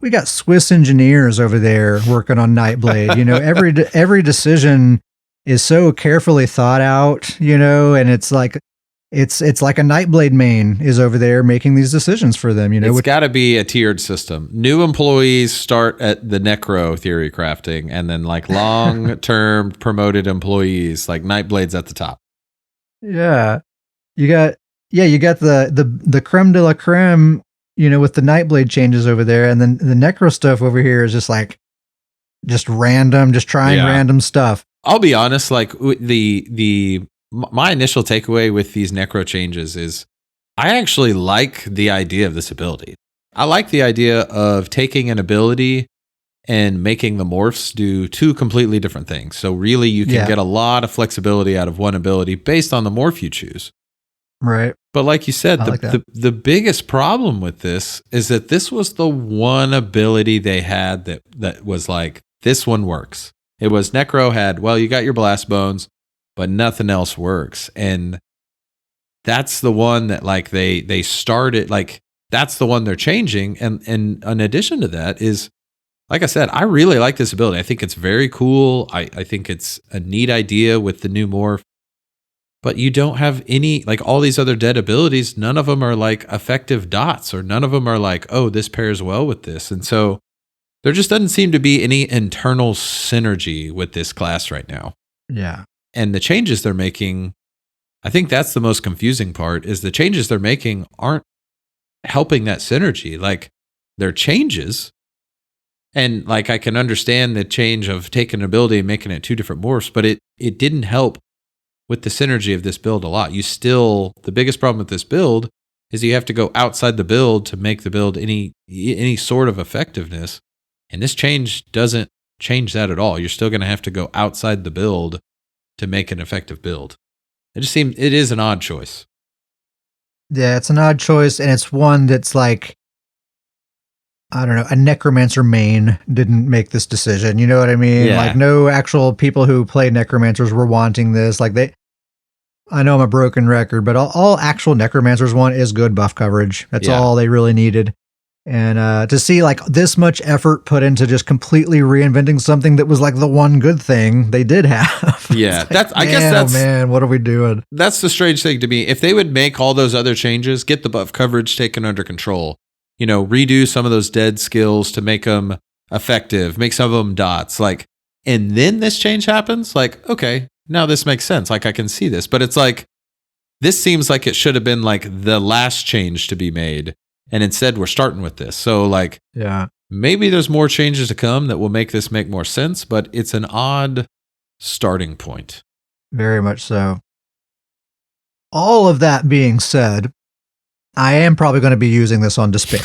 we got Swiss engineers over there working on Nightblade. Every decision is so carefully thought out, and it's like it's like a Nightblade main is over there making these decisions for them. It's got to be a tiered system. New employees start at the Necro theory crafting, and then long-term promoted employees, like Nightblade's at the top. Yeah, you got the creme de la creme, with the Nightblade changes over there, and then the Necro stuff over here is just random, just trying random stuff. I'll be honest, my initial takeaway with these Necro changes is I actually like the idea of this ability. I like the idea of taking an ability and making the morphs do two completely different things. So really you can get a lot of flexibility out of one ability based on the morph you choose. Right. But like you said, the biggest problem with this is that this was the one ability they had that was like, this one works. It was Necro had, you got your blast bones, but nothing else works. And that's the one that they started, that's the one they're changing. And in addition to that is, like I said, I really like this ability. I think it's very cool. I think it's a neat idea with the new morph. But you don't have any, all these other dead abilities, none of them are effective dots, or none of them are this pairs well with this. And so there just doesn't seem to be any internal synergy with this class right now. Yeah. And the changes they're making, I think that's the most confusing part is the changes they're making aren't helping that synergy. Like they're changes. And like I can understand the change of taking an ability and making it 2 different morphs, but it didn't help with the synergy of this build a lot. The biggest problem with this build is you have to go outside the build to make the build any sort of effectiveness. And this change doesn't change that at all. You're still going to have to go outside the build to make an effective build. It is an odd choice. Yeah, it's an odd choice, and it's one that's like, I don't know, a Necromancer main didn't make this decision. You know what I mean? Yeah. Like no actual people who play Necromancers were wanting this. Like I know I'm a broken record, but all actual Necromancers want is good buff coverage. That's all they really needed. And to see like this much effort put into just completely reinventing something that was like the one good thing they did have. Yeah, like, I guess that's man, what are we doing? That's the strange thing to me. If they would make all those other changes, get the buff coverage taken under control, redo some of those dead skills to make them effective, make some of them dots, like, and then this change happens, like, okay, now this makes sense. Like I can see this, but it's like, this seems like it should have been like the last change to be made. And instead we're starting with this. So like, yeah, maybe there's more changes to come that will make this make more sense, but it's an odd starting point. Very much so. All of that being said, I am probably going to be using this on Despair.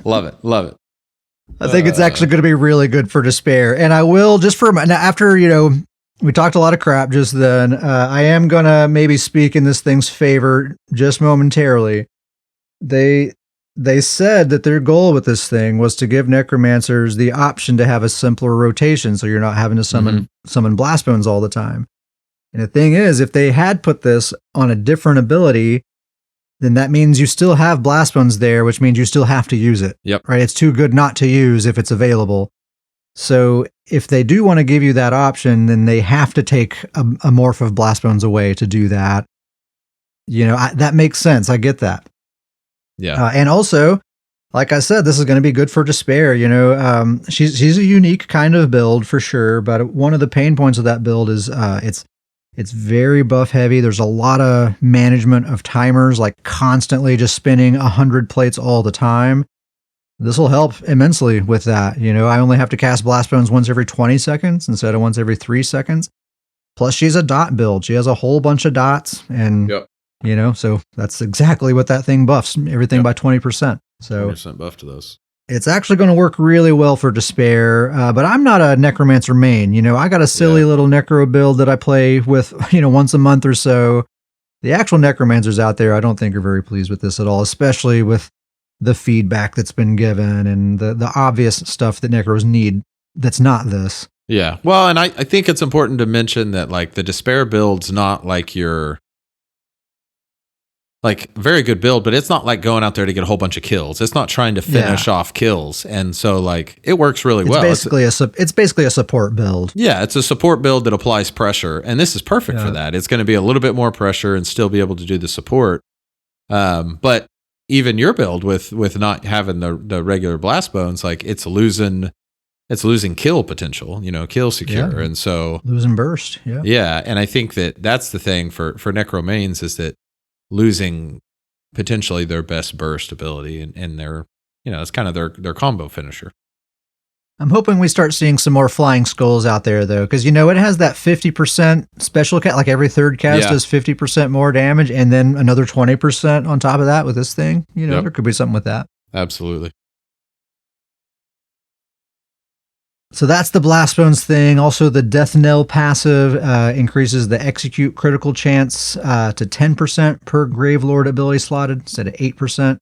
Love it. I think it's actually going to be really good for Despair. And I will, just for now, after, we talked a lot of crap just then, I am going to maybe speak in this thing's favor just momentarily. They said that their goal with this thing was to give Necromancers the option to have a simpler rotation, so you're not having to summon Blast Bones all the time. And the thing is, if they had put this on a different ability, then that means you still have Blast Bones there, which means you still have to use it. Yep. Right? It's too good not to use if it's available. So if they do want to give you that option, then they have to take a morph of Blast Bones away to do that. That makes sense. I get that. Yeah. And also, like I said, this is going to be good for Despair. She's a unique kind of build for sure, but one of the pain points of that build is it's very buff heavy. There's a lot of management of timers, like constantly just spinning 100 plates all the time. This will help immensely with that. I only have to cast Blast Bones once every 20 seconds instead of once every 3 seconds. Plus, she's a dot build. She has a whole bunch of dots, and so that's exactly what that thing buffs, everything by 20%. So 20% buff to those. It's actually going to work really well for Despair, but I'm not a Necromancer main. I got a silly little Necro build that I play with, once a month or so. The actual Necromancers out there, I don't think are very pleased with this at all, especially with the feedback that's been given and the obvious stuff that Necros need that's not this. Yeah. Well, and I think it's important to mention that like the Despair build's not like your like very good build, but it's not like going out there to get a whole bunch of kills. It's not trying to finish off kills. And so like it works really well. It's basically a support build. Yeah, it's a support build that applies pressure, and this is perfect for that. It's going to be a little bit more pressure and still be able to do the support. But even your build with not having the regular Blast Bones, like it's losing kill potential, kill secure. And so losing burst. Yeah. Yeah. And I think that's the thing for Necro mains is that losing potentially their best burst ability and their, it's kind of their combo finisher. I'm hoping we start seeing some more Flying Skulls out there, though, because, it has that 50% special cast, like every third cast does 50% more damage, and then another 20% on top of that with this thing. There could be something with that. Absolutely. So that's the Blast Bones thing. Also, the Death Knell passive increases the execute critical chance to 10% per Gravelord ability slotted instead of 8%.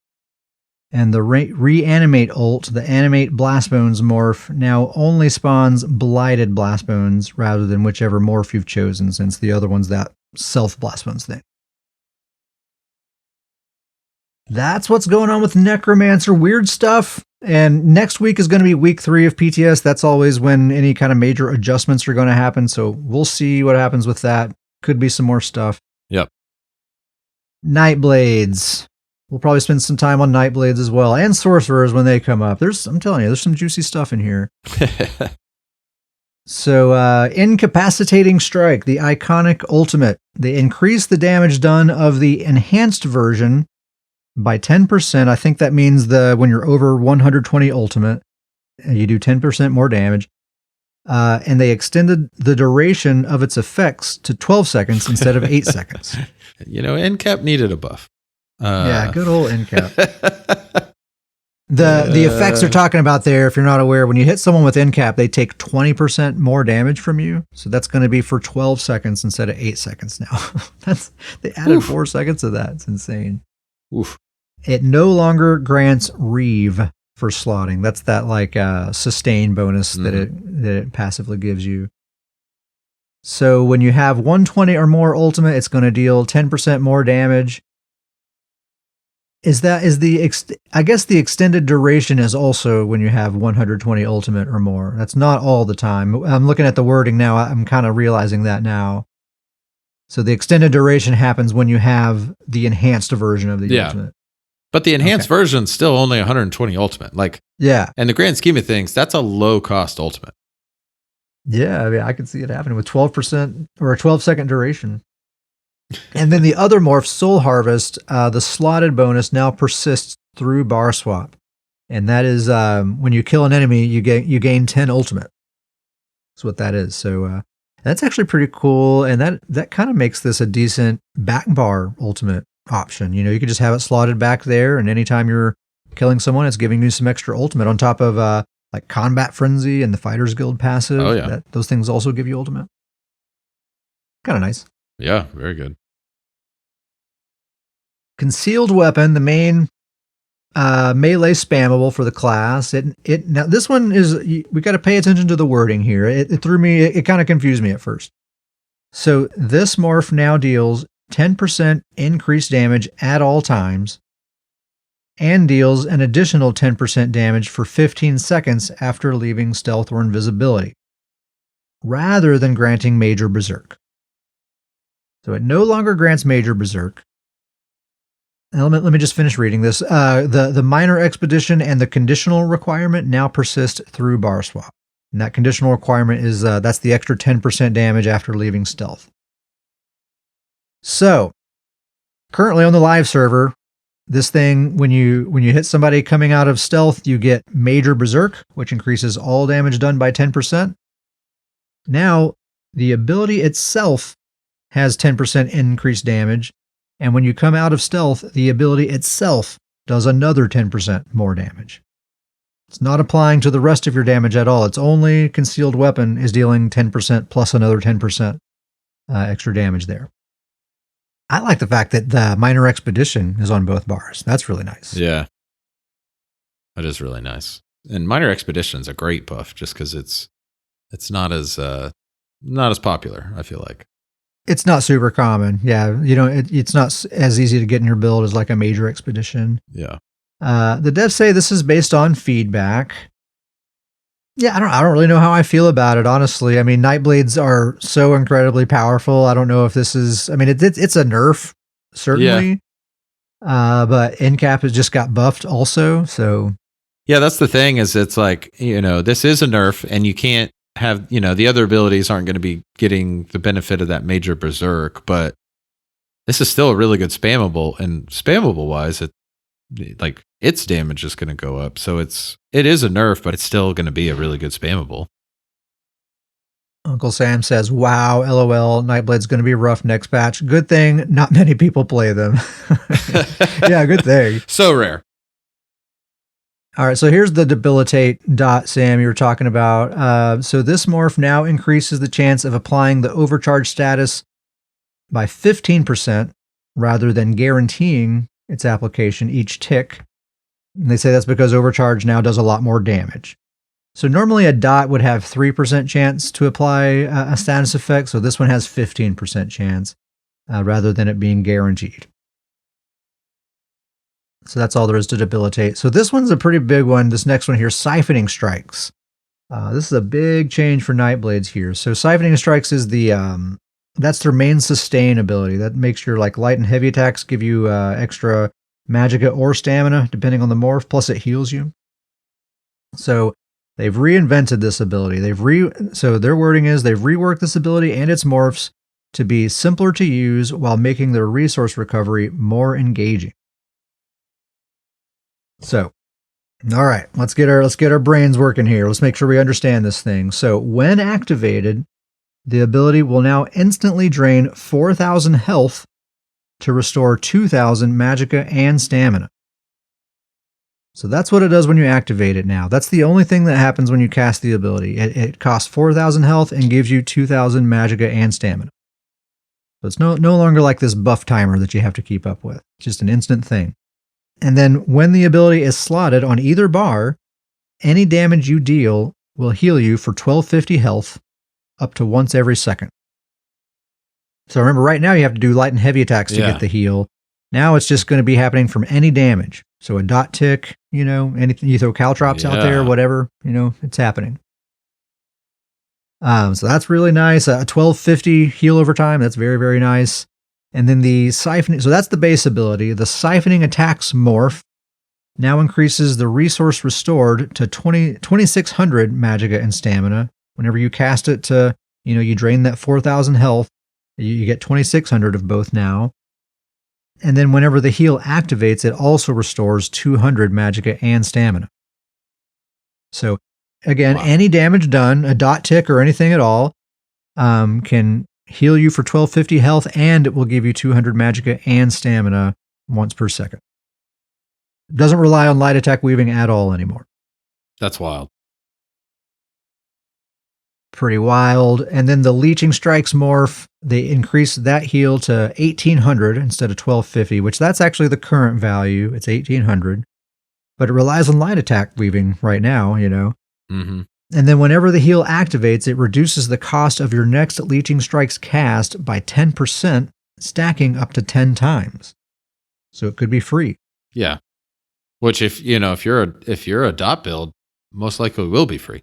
And the Reanimate ult, the Animate Blast Bones morph, now only spawns Blighted Blast Bones rather than whichever morph you've chosen, since the other one's that self Blast Bones thing. That's what's going on with Necromancer. Weird stuff. And next week is going to be week 3 of PTS. That's always when any kind of major adjustments are going to happen. So we'll see what happens with that. Could be some more stuff. Yep. Nightblades. We'll probably spend some time on Nightblades as well. And Sorcerers when they come up. I'm telling you, there's some juicy stuff in here. So, Incapacitating Strike, the iconic ultimate. They increase the damage done of the enhanced version by 10%. I think that means when you're over 120 ultimate, you do 10% more damage. And they extended the duration of its effects to 12 seconds instead of 8 seconds. NCAP needed a buff. Yeah, good old NCAP. The effects they're talking about there, if you're not aware, when you hit someone with NCAP, they take 20% more damage from you. So that's going to be for 12 seconds instead of 8 seconds now. They added 4 seconds of that. It's insane. Oof. It no longer grants Reeve for slotting. That's that sustain bonus that it passively gives you. So when you have 120 or more ultimate, it's going to deal 10% more damage. I guess the extended duration is also when you have 120 ultimate or more. That's not all the time. I'm looking at the wording now. I'm kind of realizing that now. So the extended duration happens when you have the enhanced version of the ultimate. But the enhanced version's still only 120 ultimate. In the grand scheme of things, that's a low cost ultimate. Yeah, I mean, I can see it happening with 12% or a 12-second duration. And then the other morph, Soul Harvest, the slotted bonus now persists through bar swap. And that is when you kill an enemy, you gain 10 ultimate. That's what that is. So that's actually pretty cool. And that kind of makes this a decent back bar ultimate option. You could just have it slotted back there, and anytime you're killing someone, it's giving you some extra ultimate on top of Combat Frenzy and the Fighters Guild passive. Oh, yeah. Those things also give you ultimate. Kind of nice. Yeah, very good. Concealed Weapon, the main melee spammable for the class. Now this one is, we got to pay attention to the wording here. It threw me, it kind of confused me at first. So this morph now deals 10% increased damage at all times and deals an additional 10% damage for 15 seconds after leaving stealth or invisibility, rather than granting Major Berserk. So it no longer grants Major Berserk. Now, let me just finish reading this. The minor expedition and the conditional requirement now persist through bar swap. And that conditional requirement is that's the extra 10% damage after leaving stealth. So, currently on the live server, this thing, when you hit somebody coming out of stealth, you get Major Berserk, which increases all damage done by 10%. Now, the ability itself has 10% increased damage, and when you come out of stealth, the ability itself does another 10% more damage. It's not applying to the rest of your damage at all. It's only Concealed Weapon is dealing 10% plus another 10% extra damage there. I like the fact that the Minor Expedition is on both bars. That's really nice. Yeah. That is really nice. And Minor Expedition is a great buff just because it's not as popular, I feel like. It's not super common. Yeah, it's not as easy to get in your build as like a Major Expedition. Yeah. The devs say this is based on feedback. Yeah, I don't really know how I feel about it, honestly. I mean, Nightblades are so incredibly powerful. I don't know if this is, I mean, it's a nerf, certainly. Yeah. But NCAP has just got buffed also, so. Yeah, that's the thing is it's like, this is a nerf and you can't have, the other abilities aren't going to be getting the benefit of that Major Berserk, but this is still a really good spammable, and spammable wise, its damage is going to go up. So it is a nerf, but it's still going to be a really good spammable. Uncle Sam says, wow, LOL, Nightblade's going to be rough next patch. Good thing not many people play them. Yeah, good thing. So rare. All right, so here's the debilitate dot, Sam, you were talking about. So this morph now increases the chance of applying the overcharge status by 15% rather than guaranteeing its application each tick. And they say that's because overcharge now does a lot more damage. So normally a dot would have 3% chance to apply a status effect, so this one has 15% chance rather than it being guaranteed. So that's all there is to debilitate. So this one's a pretty big one. This next one here, Siphoning Strikes. This is a big change for Nightblades here. So Siphoning Strikes is that's their main sustain ability. That makes your light and heavy attacks give you extra magicka or stamina, depending on the morph, plus it heals you. So They've reinvented this ability. So their wording is they've reworked this ability and its morphs to be simpler to use while making their resource recovery more engaging. So, all right, let's get our brains working here. Let's make sure we understand this thing. So, when activated, the ability will now instantly drain 4,000 health to restore 2,000 magicka and stamina. So that's what it does when you activate it now. That's the only thing that happens when you cast the ability. It costs 4,000 health and gives you 2,000 magicka and stamina. So it's no longer like this buff timer that you have to keep up with. It's just an instant thing. And then when the ability is slotted on either bar, any damage you deal will heal you for 1250 health up to once every second. So remember, right now you have to do light and heavy attacks to get the heal. Now it's just going to be happening from any damage. So a dot tick, anything, you throw caltrops out there, whatever, it's happening. So that's really nice. A 1250 heal over time. That's very, very nice. And then the siphoning, so that's the base ability. The siphoning attacks morph now increases the resource restored to 2,600 magicka and stamina. Whenever you cast it to, you drain that 4,000 health, you get 2,600 of both now. And then whenever the heal activates, it also restores 200 magicka and stamina. So again, any damage done, a dot tick or anything at all, can heal you for 1250 health, and it will give you 200 magicka and stamina once per second. It doesn't rely on light attack weaving at all anymore. That's wild. Pretty wild. And then the leeching strikes morph, they increase that heal to 1,800 instead of 1,250, which that's actually the current value. It's 1,800. But it relies on light attack weaving right now, Mm-hmm. And then whenever the heal activates, it reduces the cost of your next leeching strikes cast by 10%, stacking up to 10 times. So it could be free. Yeah. Which if you're a dot build, most likely will be free.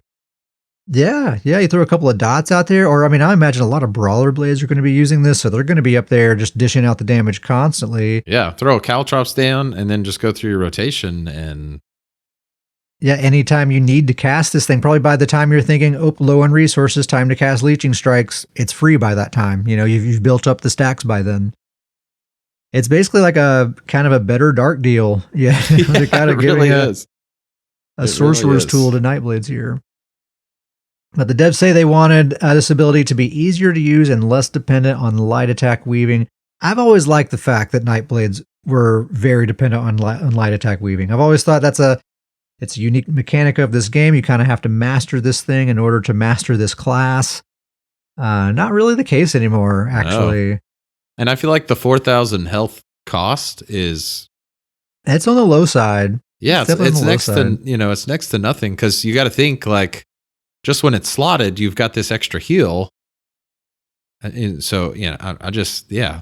Yeah, you throw a couple of dots out there, or I imagine a lot of brawler blades are going to be using this, so they're going to be up there just dishing out the damage constantly. Yeah, throw a caltrops down and then just go through your rotation and... Yeah, anytime you need to cast this thing, probably by the time you're thinking, low on resources, time to cast leeching strikes, it's free by that time. You've built up the stacks by then. It's basically like a kind of a better dark deal. Yeah, they're kind of giving a sorcerer's tool to Nightblades here. But the devs say they wanted this ability to be easier to use and less dependent on light attack weaving. I've always liked the fact that Nightblades were very dependent on light attack weaving. I've always thought it's a unique mechanic of this game. You kind of have to master this thing in order to master this class. Not really the case anymore, actually. No. And I feel like the 4,000 health cost is... It's on the low side. Yeah, it's next to, it's next to nothing, because you got to think, like, just when it's slotted, you've got this extra heal. And so,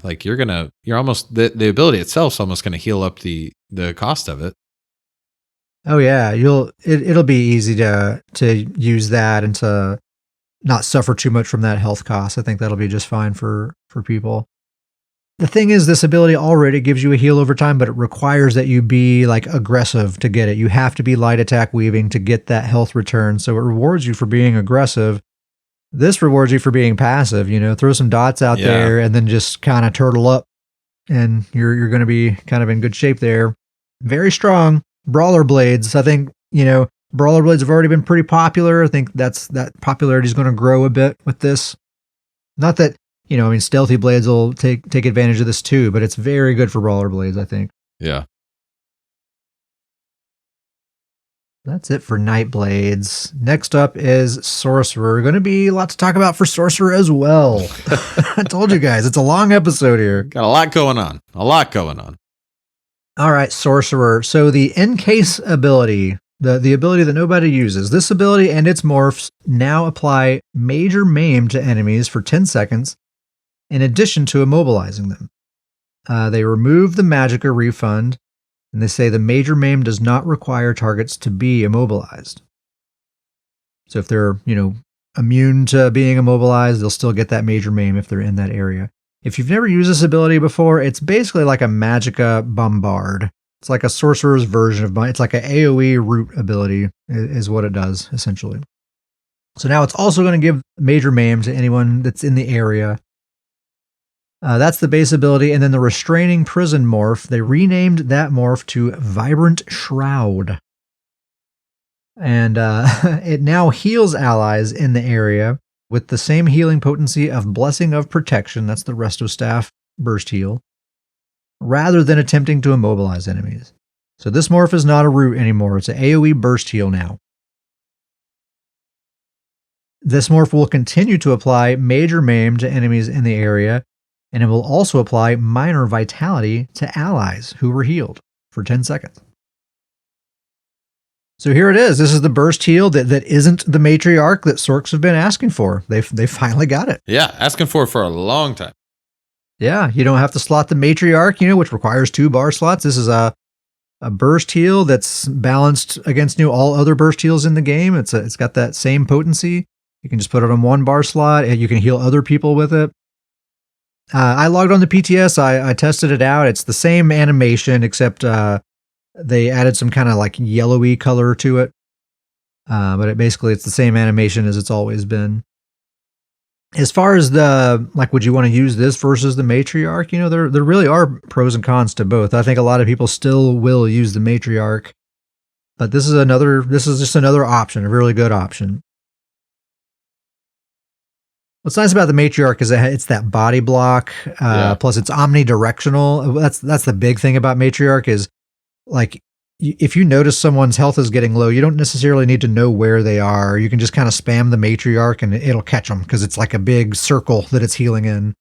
like you're almost, the ability itself is almost going to heal up the cost of it. Oh yeah, it'll be easy to use that and to not suffer too much from that health cost. I think that'll be just fine for people. The thing is, this ability already gives you a heal over time, but it requires that you be like aggressive to get it. You have to be light attack weaving to get that health return. So it rewards you for being aggressive. This rewards you for being passive. Throw some dots out there and then just kind of turtle up, and you're going to be kind of in good shape there. Very strong. Brawler blades. I think, brawler blades have already been pretty popular. I think that popularity is going to grow a bit with this. Not that, stealthy blades will take advantage of this too, but it's very good for brawler blades, I think. Yeah. That's it for Nightblades. Next up is Sorcerer. Going to be a lot to talk about for Sorcerer as well. I told you guys, it's a long episode here. Got a lot going on. All right, Sorcerer. So the Encase ability, the ability that nobody uses. This ability and its morphs now apply Major Maim to enemies for 10 seconds, in addition to immobilizing them. They remove the magicka refund, and they say the Major Maim does not require targets to be immobilized. So if they're, immune to being immobilized, they'll still get that Major Maim if they're in that area. If you've never used this ability before, it's basically like a magicka bombard. It's like a sorcerer's version of mine. It's like an AoE root ability is what it does, essentially. So now it's also going to give Major Maim to anyone that's in the area. That's the base ability. And then the Restraining Prison morph, they renamed that morph to Vibrant Shroud. And it now heals allies in the area with the same healing potency of Blessing of Protection, that's the Resto Staff burst heal, rather than attempting to immobilize enemies. So this morph is not a root anymore. It's an AoE burst heal now. This morph will continue to apply Major Maim to enemies in the area, and it will also apply Minor Vitality to allies who were healed for 10 seconds. So here it is. This is the burst heal that isn't the matriarch that Sorcs have been asking for. They finally got it. Yeah, asking for a long time. Yeah, you don't have to slot the matriarch, which requires 2 bar slots. This is a burst heal that's balanced against all other burst heals in the game. It's got that same potency. You can just put it on 1 bar slot, and you can heal other people with it. I logged on the PTS. I tested it out. It's the same animation, except they added some kind of like yellowy color to it. But it's the same animation as it's always been. As far as would you want to use this versus the matriarch? There really are pros and cons to both. I think a lot of people still will use the matriarch, but this is just another option, a really good option. What's nice about the matriarch is that it's that body block, plus it's omnidirectional. That's the big thing about matriarch is, like, if you notice someone's health is getting low, you don't necessarily need to know where they are. You can just kind of spam the matriarch and it'll catch them because it's like a big circle that it's healing in.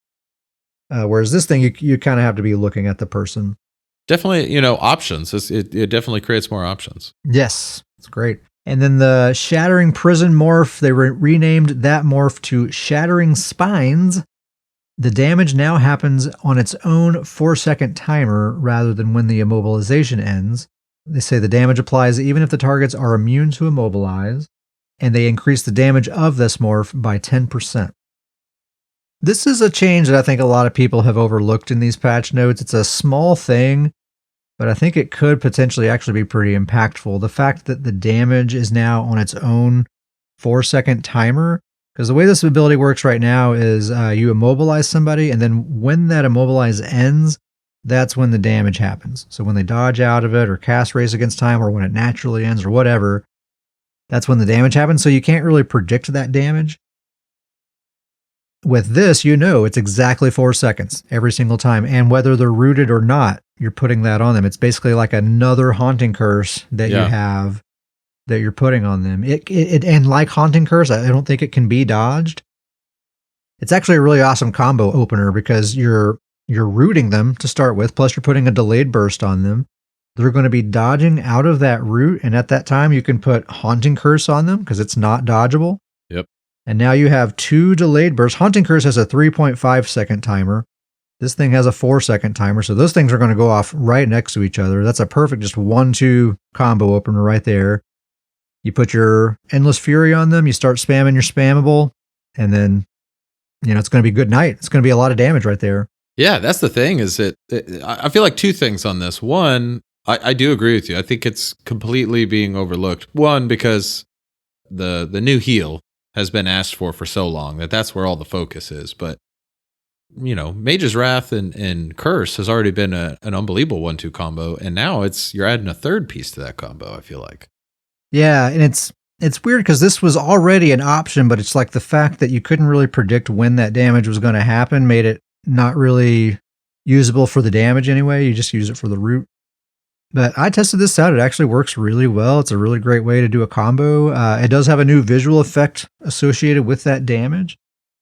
Whereas this thing, you kind of have to be looking at the person. Definitely, options. It definitely creates more options. Yes, it's great. And then the Shattering Prison morph, they renamed that morph to Shattering Spines. The damage now happens on its own 4-second timer rather than when the immobilization ends. They say the damage applies even if the targets are immune to immobilize, and they increase the damage of this morph by 10%. This is a change that I think a lot of people have overlooked in these patch notes. It's a small thing, but I think it could potentially actually be pretty impactful. The fact that the damage is now on its own 4-second timer, because the way this ability works right now is you immobilize somebody, and then when that immobilize ends, that's when the damage happens. So when they dodge out of it or cast Race Against Time or when it naturally ends or whatever, that's when the damage happens. So you can't really predict that damage. With this, it's exactly 4 seconds every single time. And whether they're rooted or not, you're putting that on them. It's basically like another Haunting Curse that you have that you're putting on them. And like Haunting Curse, I don't think it can be dodged. It's actually a really awesome combo opener because you're rooting them to start with, plus you're putting a delayed burst on them. They're going to be dodging out of that root, and at that time you can put Haunting Curse on them because it's not dodgeable. Yep. And now you have 2 delayed bursts. Haunting Curse has a 3.5 second timer. This thing has a 4-second timer, so those things are going to go off right next to each other. That's a perfect just 1-2 combo opener right there. You put your Endless Fury on them, you start spamming your spammable, and then, it's going to be good night. It's going to be a lot of damage right there. Yeah, that's the thing is that I feel like 2 things on this. One, I do agree with you. I think it's completely being overlooked. One, because the new heal has been asked for so long that's where all the focus is. But, Mage's Wrath and Curse has already been an unbelievable 1-2 combo. And now you're adding a 3rd piece to that combo, I feel like. Yeah, and it's weird because this was already an option, but it's like the fact that you couldn't really predict when that damage was going to happen made it not really usable for the damage anyway. You just use it for the root. But I tested this out. It actually works really well. It's a really great way to do a combo. It does have a new visual effect associated with that damage.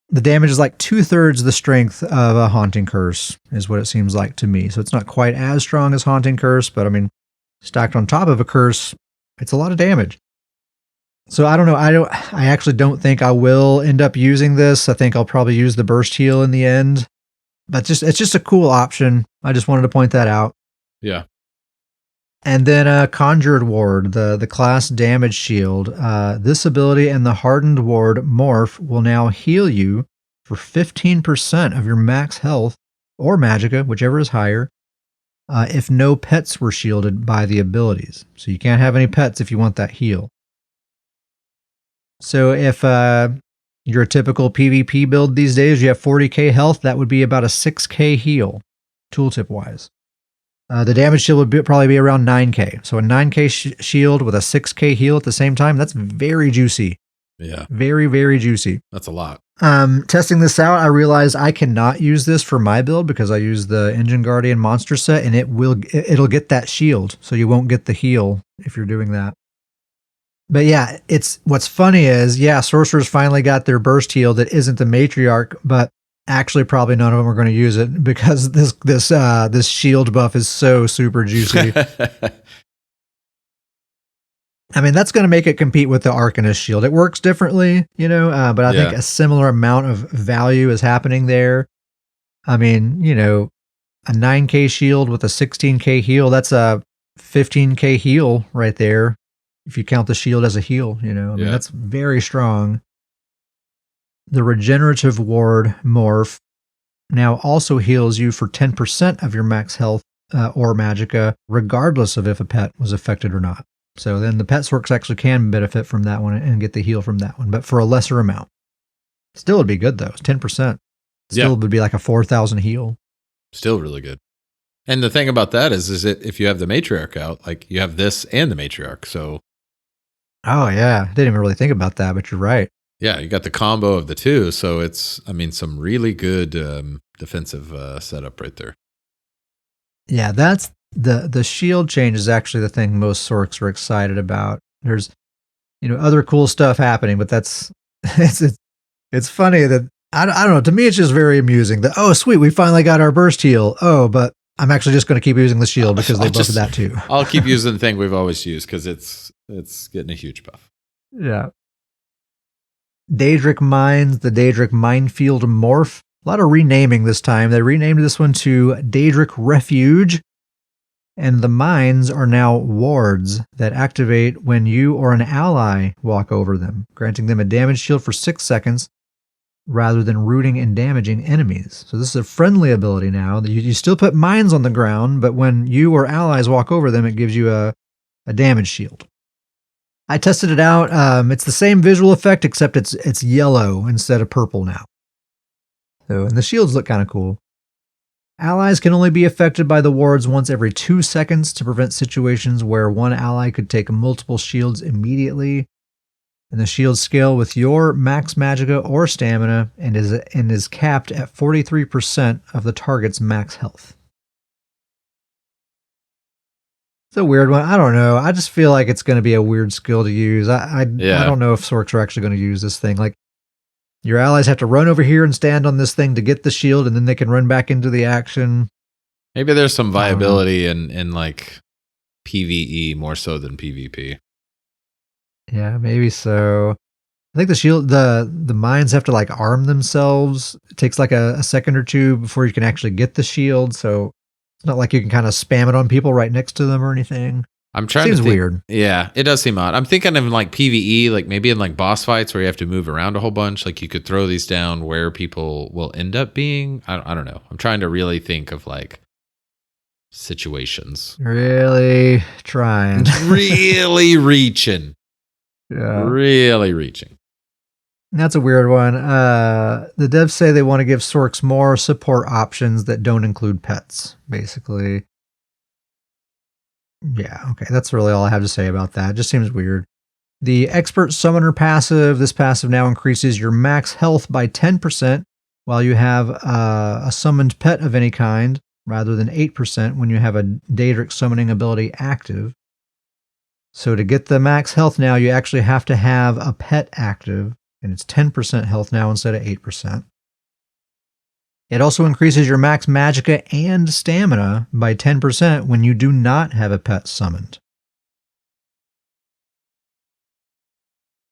The damage is like 2/3 the strength of a Haunting Curse is what it seems like to me. So it's not quite as strong as Haunting Curse, but stacked on top of a curse, it's a lot of damage. So I don't know. I actually don't think I will end up using this. I think I'll probably use the burst heal in the end. But it's just a cool option. I just wanted to point that out. Yeah. And then Conjured Ward, the class damage shield. This ability and the Hardened Ward morph will now heal you for 15% of your max health or magicka, whichever is higher, if no pets were shielded by the abilities. So you can't have any pets if you want that heal. So if you're a typical PvP build these days, you have 40k health, that would be about a 6k heal, tooltip wise. The damage shield would probably be around 9k. So a 9k shield with a 6k heal at the same time, that's very juicy. Yeah. Very, very juicy. That's a lot. Testing this out, I realized I cannot use this for my build because I use the Engine Guardian monster set, and it'll get that shield, so you won't get the heal if you're doing that. But yeah, what's funny is, sorcerers finally got their burst heal that isn't the matriarch, but actually probably none of them are going to use it because this shield buff is so super juicy. I mean, that's going to make it compete with the Arcanist shield. It works differently, but I think a similar amount of value is happening there. I mean, a 9k shield with a 16k heal, that's a 15k heal right there. If you count the shield as a heal, I mean, that's very strong. The regenerative ward morph now also heals you for 10% of your max health or magicka, regardless of if a pet was affected or not. So then the pet sorcs actually can benefit from that one and get the heal from that one, but for a lesser amount. Still would be good though. It's 10%. Still would be like a 4,000 heal. Still really good. And the thing about that is that if you have the matriarch out, like you have this and the matriarch, so. Oh yeah, I didn't even really think about that, but you're right. Yeah, you got the combo of the two, so it's, some really good defensive setup right there. Yeah, that's the shield change is actually the thing most sorcs are excited about. There's, other cool stuff happening, but that's it's funny that I don't know. To me, it's just very amusing that sweet, we finally got our burst heal. But I'm actually just going to keep using the shield because they buffed that too. I'll keep using the thing we've always used because it's getting a huge buff. Yeah. Daedric Mines, the Daedric Minefield morph. A lot of renaming this time. They renamed this one to Daedric Refuge. And the mines are now wards that activate when you or an ally walk over them, granting them a damage shield for 6 seconds rather than rooting and damaging enemies. So this is a friendly ability now. You still put mines on the ground, but when you or allies walk over them, it gives you a damage shield. I tested it out. It's the same visual effect, except it's yellow instead of purple now. So, and the shields look kind of cool. Allies can only be affected by the wards once every 2 seconds to prevent situations where one ally could take multiple shields immediately. And the shields scale with your max magicka or stamina and is capped at 43% of the target's max health. It's a weird one. I don't know. I just feel like it's going to be a weird skill to use. I don't know if sorcs are actually going to use this thing. Like, your allies have to run over here and stand on this thing to get the shield, and then they can run back into the action. Maybe there's some viability in like PvE more so than PvP. Yeah, maybe so. I think the shield, the mines have to like arm themselves. It takes like a second or two before you can actually get the shield. So it's not like you can kind of spam it on people right next to them or anything. I'm trying Seems to think, weird. Yeah, it does seem odd. I'm thinking of like PvE, like maybe in like boss fights where you have to move around a whole bunch. Like you could throw these down where people will end up being. I don't know. I'm trying to really think of like situations. Really trying. Really reaching. Yeah. Really reaching. That's a weird one. The devs say they want to give sorcs more support options that don't include pets, basically. Yeah, okay. That's really all I have to say about that. It just seems weird. The Expert Summoner passive. This passive now increases your max health by 10% while you have a summoned pet of any kind, rather than 8% when you have a Daedric summoning ability active. So to get the max health now, you actually have to have a pet active, and it's 10% health now instead of 8%. It also increases your max magicka and stamina by 10% when you do not have a pet summoned.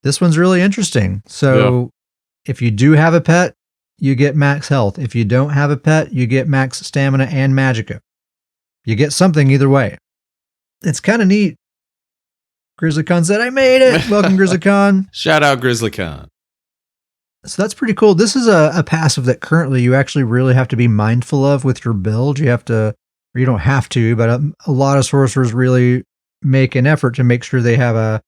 This one's really interesting. So if you do have a pet, you get max health. If you don't have a pet, you get max stamina and magicka. You get something either way. It's kind of neat. GrizzlyCon said, I made it. Welcome, GrizzlyCon. Shout out, GrizzlyCon. So that's pretty cool. This is a passive that currently you actually really have to be mindful of with your build. You're or you don't have to, but a lot of sorcerers really make an effort to make sure they have a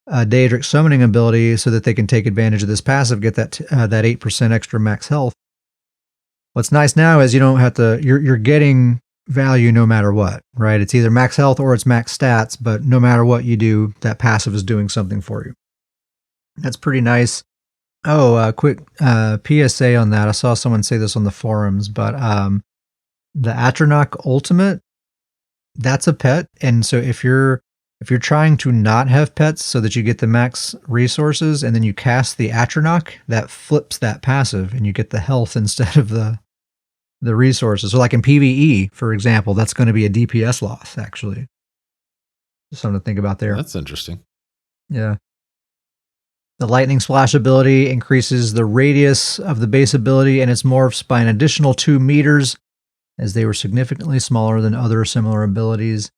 Daedric summoning ability so that they can take advantage of this passive, get that 8% extra max health. What's nice now is you don't have to, you're getting value no matter what, right? It's either max health or it's max stats, but no matter what you do, that passive is doing something for you. That's pretty nice. Oh, quick PSA on that. I saw someone say this on the forums, but the Atronach Ultimate, that's a pet. And so if you're trying to not have pets so that you get the max resources and then you cast the Atronach, that flips that passive and you get the health instead of the resources. So like in PvE, for example, that's going to be a DPS loss, actually. Just something to think about there. That's interesting. Yeah. The Lightning Splash ability increases the radius of the base ability and its morphs by an additional 2 meters, as they were significantly smaller than other similar abilities.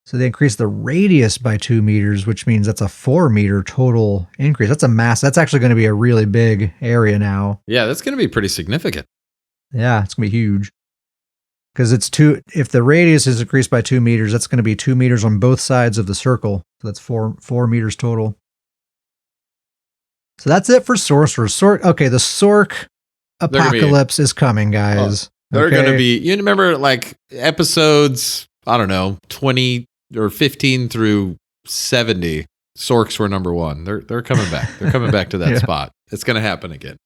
So they increase the radius by 2 meters, which means that's a 4 meter total increase. That's a mass. That's actually going to be a really big area now. Yeah, that's going to be pretty significant. Yeah, it's going to be huge. Because if the radius is increased by 2 meters, that's going to be 2 meters on both sides of the circle. So that's 4 meters total. So that's it for sorcerers. Okay, the Sorc apocalypse is coming, guys. They're going to be, you remember like episodes, I don't know, 20 or 15 through 70, Sorcs were number 1. They're coming back. They're coming back to that spot. It's going to happen again.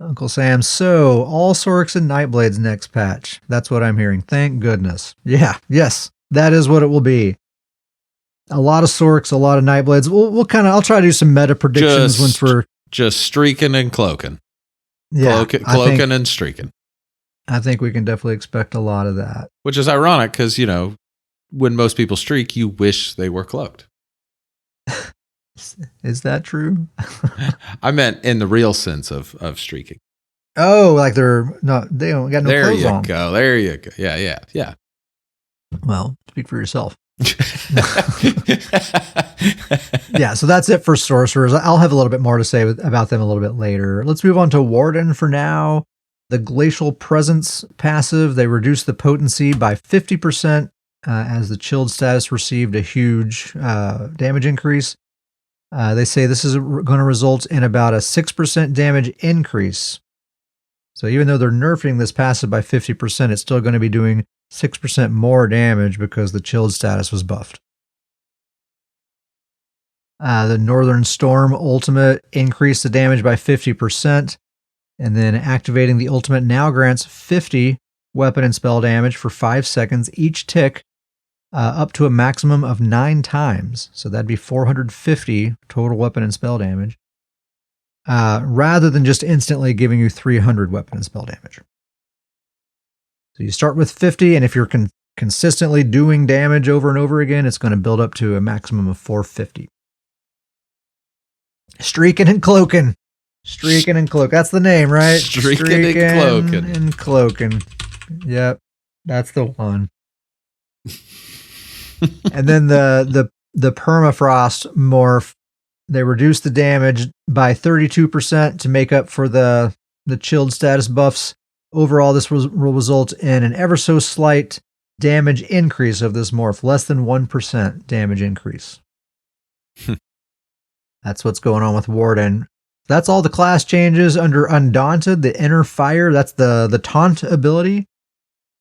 Uncle Sam, so all Sorcs and Nightblades next patch. That's what I'm hearing. Thank goodness. Yeah, yes, that is what it will be. A lot of Sorcs, a lot of Nightblades. We'll kind of, I'll try to do some meta predictions once we're just Streakin and Cloakin. Yeah, Cloakin and Streakin. I think we can definitely expect a lot of that. Which is ironic because, when most people streak, you wish they were cloaked. Is that true? I meant in the real sense of streaking. Oh, like they don't got no clothes on. There you go. Yeah. Well, speak for yourself. Yeah, so that's it for sorcerers. I'll have a little bit more to say about them a little bit later. Let's move on to Warden for now. The Glacial Presence passive, they reduced the potency by 50% as the chilled status received a huge damage increase. They say this is going to result in about a 6% damage increase. So even though they're nerfing this passive by 50%, it's still going to be doing 6% more damage because the chilled status was buffed. The Northern Storm ultimate increased the damage by 50%, and then activating the ultimate now grants 50 weapon and spell damage for 5 seconds each tick, up to a maximum of 9 times. So that'd be 450 total weapon and spell damage, rather than just instantly giving you 300 weapon and spell damage. So you start with 50, and if you're consistently doing damage over and over again, it's going to build up to a maximum of 450. Streakin and Cloakin. Streakin and Cloakin. That's the name, right? Streakin and Cloakin. Yep, that's the one. And then the Permafrost morph, they reduced the damage by 32% to make up for the chilled status buffs. Overall, this will result in an ever so slight damage increase of this morph, less than 1% damage increase. That's what's going on with Warden. That's all the class changes under Undaunted. The Inner Fire, that's the taunt ability.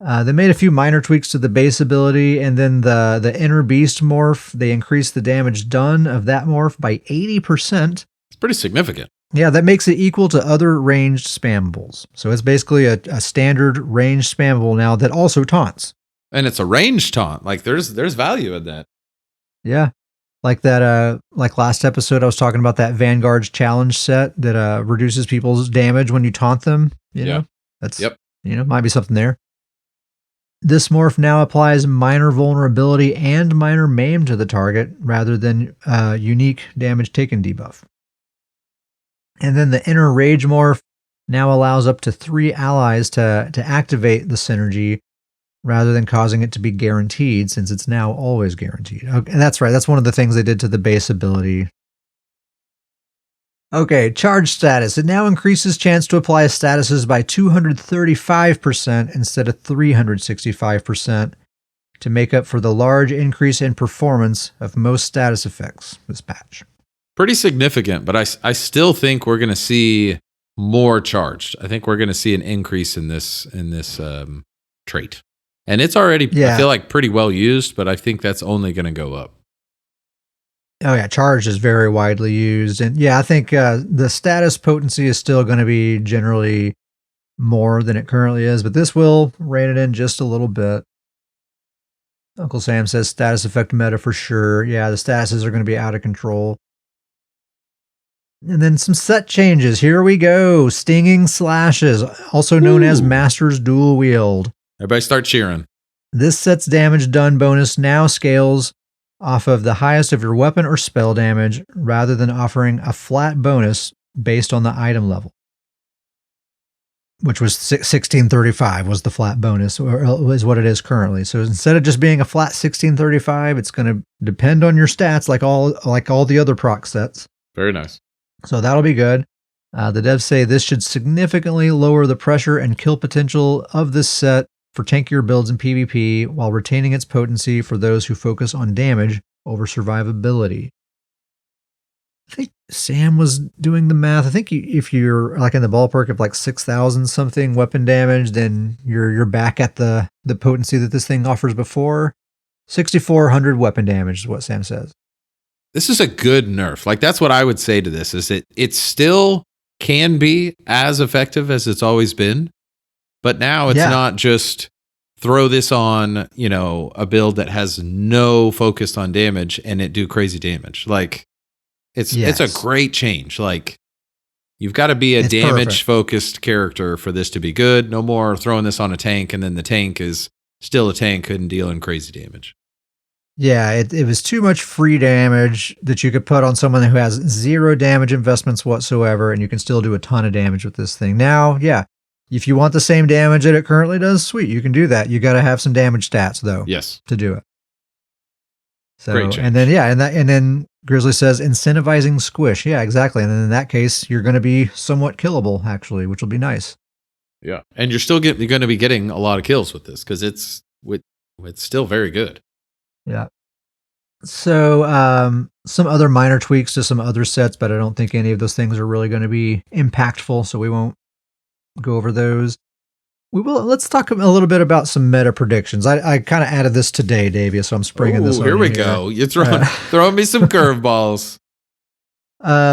They made a few minor tweaks to the base ability, and then the Inner Beast morph, they increased the damage done of that morph by 80%. It's pretty significant. Yeah, that makes it equal to other ranged spammables. So it's basically a standard ranged spammable now that also taunts. And it's a ranged taunt. Like there's value in that. Yeah. Like that, like last episode, I was talking about that Vanguard's challenge set that reduces people's damage when you taunt them. You know, that's might be something there. This morph now applies minor vulnerability and minor maim to the target rather than unique damage taken debuff. And then the Inner Rage morph now allows up to 3 allies to activate the synergy rather than causing it to be guaranteed, since it's now always guaranteed. Okay, and that's right. That's one of the things they did to the base ability. Okay, charge status. It now increases chance to apply statuses by 235% instead of 365% to make up for the large increase in performance of most status effects this patch. Pretty significant, but I still think we're going to see more charged. I think we're going to see an increase in this trait. And it's already, I feel like, pretty well used, but I think that's only going to go up. Oh yeah, charged is very widely used. And yeah, I think the status potency is still going to be generally more than it currently is, but this will rein it in just a little bit. Uncle Sam says status effect meta for sure. Yeah, the statuses are going to be out of control. And then some set changes. Here we go. Stinging Slashes, also known as Master's Dual Wield. Everybody start cheering. This set's damage done bonus now scales off of the highest of your weapon or spell damage rather than offering a flat bonus based on the item level, which was 1635 was the flat bonus, or is what it is currently. So instead of just being a flat 1635, it's going to depend on your stats like all the other proc sets. Very nice. So that'll be good. The devs say this should significantly lower the pressure and kill potential of this set for tankier builds in PvP while retaining its potency for those who focus on damage over survivability. I think Sam was doing the math. I think if you're like in the ballpark of like 6,000 something weapon damage, then you're back at the potency that this thing offers before. 6,400 weapon damage is what Sam says. This is a good nerf. Like, that's what I would say to this, is it still can be as effective as it's always been, but now it's not just throw this on, a build that has no focus on damage and it do crazy damage. Like, it's a great change. Like, you've got to be a damage-focused character for this to be good. No more throwing this on a tank and then the tank is still a tank and dealing crazy damage. Yeah, it was too much free damage that you could put on someone who has 0 damage investments whatsoever, and you can still do a ton of damage with this thing. Now, yeah, if you want the same damage that it currently does, sweet, you can do that. You got to have some damage stats, though, to do it. So, great change. And then, and then Grizzly says incentivizing squish. Yeah, exactly. And then in that case, you're going to be somewhat killable, actually, which will be nice. Yeah, and you're still going to be getting a lot of kills with this because it's still very good. Yeah. So some other minor tweaks to some other sets, but I don't think any of those things are really going to be impactful, so we won't go over those. We will. Let's talk a little bit about some meta predictions. I kind of added this today, Davey, so I'm springing this on you. Here we go. You're throwing me some curveballs.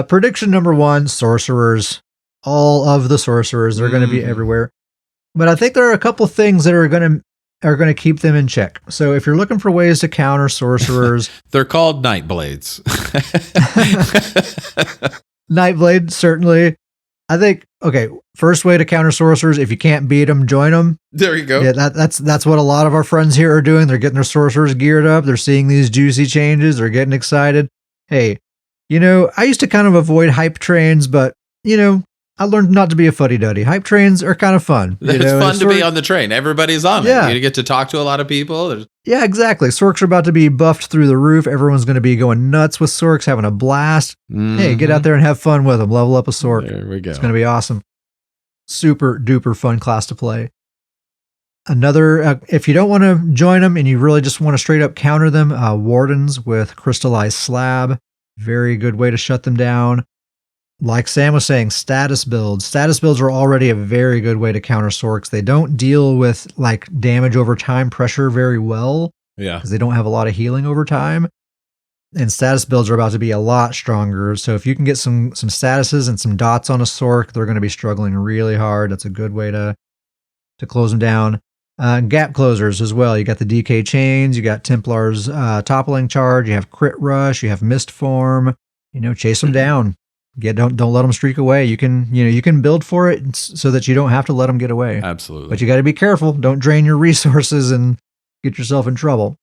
Prediction number 1, sorcerers. All of the sorcerers, they're going to be everywhere. But I think there are a couple things that are going to keep them in check. So if you're looking for ways to counter sorcerers, they're called Nightblades. Nightblade, certainly. I think, okay, first way to counter sorcerers, if you can't beat them, join them. There you go. Yeah, that's what a lot of our friends here are doing. They're getting their sorcerers geared up. They're seeing these juicy changes. They're getting excited. Hey, I used to kind of avoid hype trains, but, I learned not to be a fuddy-duddy. Hype trains are kind of fun. It's fun to be on the train. Everybody's on it. You get to talk to a lot of people. Yeah, exactly. Sorcs are about to be buffed through the roof. Everyone's going to be going nuts with Sorcs, having a blast. Mm-hmm. Hey, get out there and have fun with them. Level up a Sorc. There we go. It's going to be awesome. Super duper fun class to play. Another, if you don't want to join them and you really just want to straight up counter them, Wardens with Crystallized Slab. Very good way to shut them down. Like Sam was saying, status builds. Status builds are already a very good way to counter Sorcs. They don't deal with like damage over time pressure very well. Yeah. Because they don't have a lot of healing over time. And status builds are about to be a lot stronger. So if you can get some statuses and some dots on a Sorc, they're going to be struggling really hard. That's a good way to close them down. Gap closers as well. You got the DK chains, you got Templar's toppling charge, you have crit rush, you have mist form. Chase them down. Don't let them streak away. You can build for it so that you don't have to let them get away. Absolutely. But you got to be careful. Don't drain your resources and get yourself in trouble.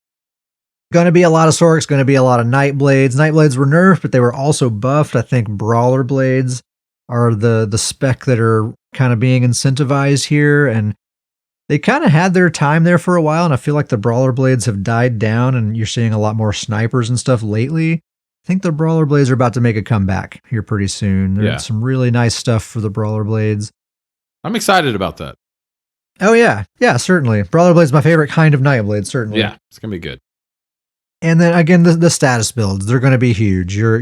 Going to be a lot of Sorcs, going to be a lot of Nightblades. Nightblades were nerfed, but they were also buffed. I think Brawler Blades are the spec that are kind of being incentivized here, and they kind of had their time there for a while, and I feel like the Brawler Blades have died down, and you're seeing a lot more snipers and stuff lately. think the Brawler Blades are about to make a comeback here pretty soon. There's some really nice stuff for the Brawler Blades. I'm excited about that. Oh, yeah. Yeah, certainly. Brawler Blade's my favorite kind of Nightblade, certainly. Yeah, it's going to be good. And then, again, the status builds, they're going to be huge. You're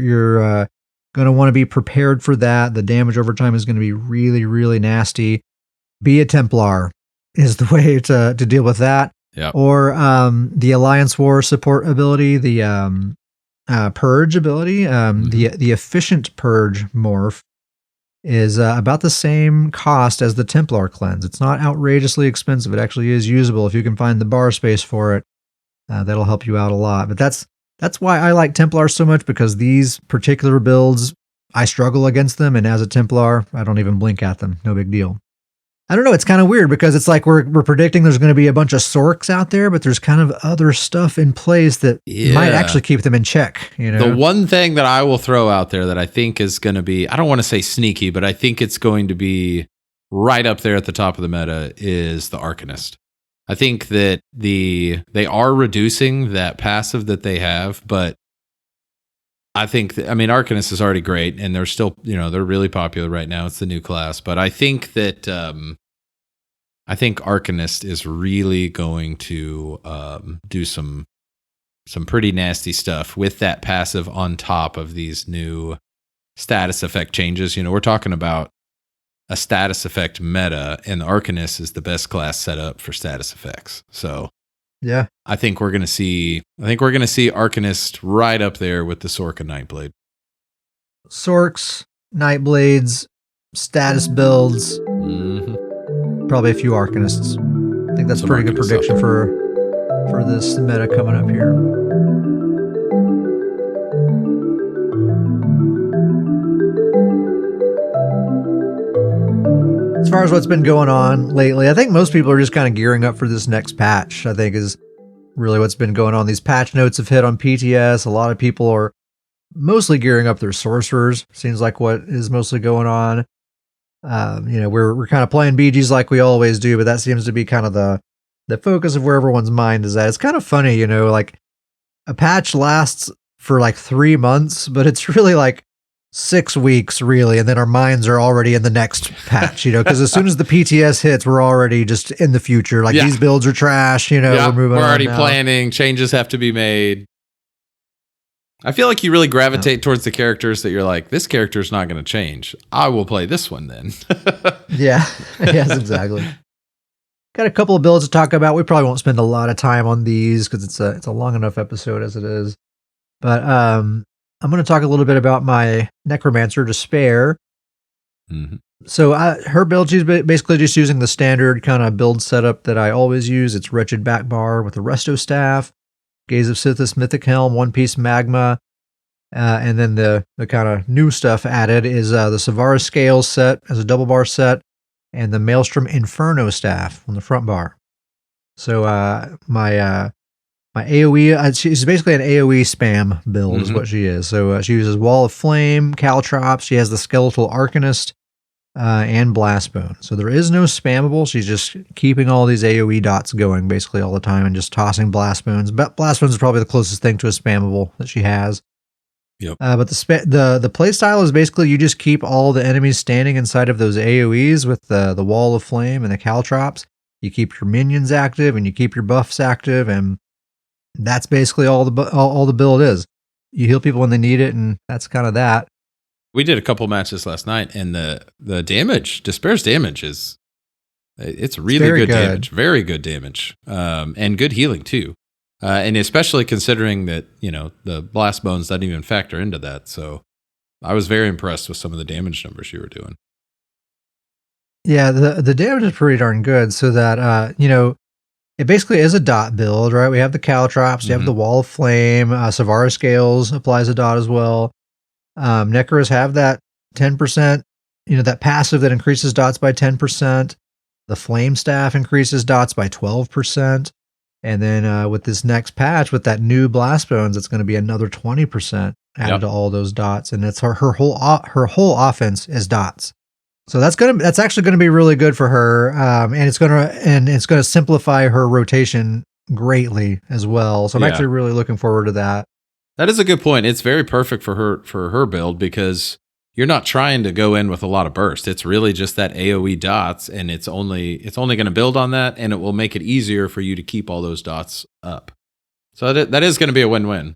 going to want to be prepared for that. The damage over time is going to be really, really nasty. Be a Templar is the way to deal with that. Yep. Or the Alliance War support ability, the Purge ability, the Efficient Purge morph is about the same cost as the Templar cleanse. It's not outrageously expensive. It actually is usable if you can find the bar space for it. That'll help you out a lot. But that's why I like Templar so much, because these particular builds, I struggle against them, and as a Templar, I don't even blink at them. No big deal. I don't know. It's kind of weird because it's like we're predicting there's going to be a bunch of Sorcs out there, but there's kind of other stuff in place that might actually keep them in check. You know, the one thing that I will throw out there that I think is going to be, I don't want to say sneaky, but I think it's going to be right up there at the top of the meta is the Arcanist. I think that they are reducing that passive that they have, but I think Arcanist is already great, and they're still, they're really popular right now. It's the new class, but I think that Arcanist is really going to do some pretty nasty stuff with that passive on top of these new status effect changes. We're talking about a status effect meta, and the Arcanist is the best class set up for status effects. So yeah, I think we're gonna see Arcanist right up there with the Sorc and Nightblade. Sorcs, Nightblades, status builds, probably a few Arcanists. I think that's a pretty good prediction for this meta coming up here. As far as what's been going on lately, I think most people are just kind of gearing up for this next patch, I think is really what's been going on. These patch notes have hit on PTS. A lot of people are mostly gearing up their sorcerers. Seems like what is mostly going on. We're kind of playing BGs like we always do, but that seems to be kind of the focus of where everyone's mind is at. It's kind of funny, like a patch lasts for like 3 months, but it's really like 6 weeks really, and then our minds are already in the next patch, because as soon as the PTS hits, we're already just in the future. Like these builds are trash, we're moving on. We're already planning, changes have to be made. I feel like you really gravitate towards the characters that you're like, this character's not going to change. I will play this one then. Yeah, yes, exactly. Got a couple of builds to talk about. We probably won't spend a lot of time on these because it's a long enough episode as it is. But I'm going to talk a little bit about my Necromancer Despair. Mm-hmm. So her build, she's basically just using the standard kind of build setup that I always use. It's Wretched Back Bar with a Resto Staff, Gaze of Sithis Mythic Helm, One Piece Magma, and then the kind of new stuff added is the Savara Scales set as a double bar set, and the Maelstrom Inferno Staff on the front bar. So my AoE, she's basically an AoE spam build is what she is. So she uses Wall of Flame, Caltrops, she has the Skeletal Arcanist, and Blastbone. So there is no spammable. She's just keeping all these AoE dots going basically all the time and just tossing Blastbones. But Blastbones is probably the closest thing to a spammable that she has. Yep. But the playstyle is basically you just keep all the enemies standing inside of those AoEs with the Wall of Flame and the Caltrops. You keep your minions active and you keep your buffs active, and that's basically all the build is. You heal people when they need it, and that's kind of that. We did a couple matches last night, and the damage, Despair's damage it's really good damage, very good damage, and good healing too. And especially considering that, the Blast Bones doesn't even factor into that. So I was very impressed with some of the damage numbers you were doing. Yeah, the damage is pretty darn good. So that, it basically is a dot build, right? We have the Caltrops, you have the Wall of Flame, Savara Scales applies a dot as well. Necros have that 10%, that passive that increases dots by 10%. The Flame Staff increases dots by 12%. And then with this next patch, with that new Blastbones, it's going to be another 20% added to all those dots. And it's her whole offense is dots. So that's actually going to be really good for her. And it's going to simplify her rotation greatly as well. So I'm actually really looking forward to that. That is a good point. It's very perfect for her build because you're not trying to go in with a lot of burst. It's really just that AoE dots, and it's only going to build on that, and it will make it easier for you to keep all those dots up. So that is going to be a win-win.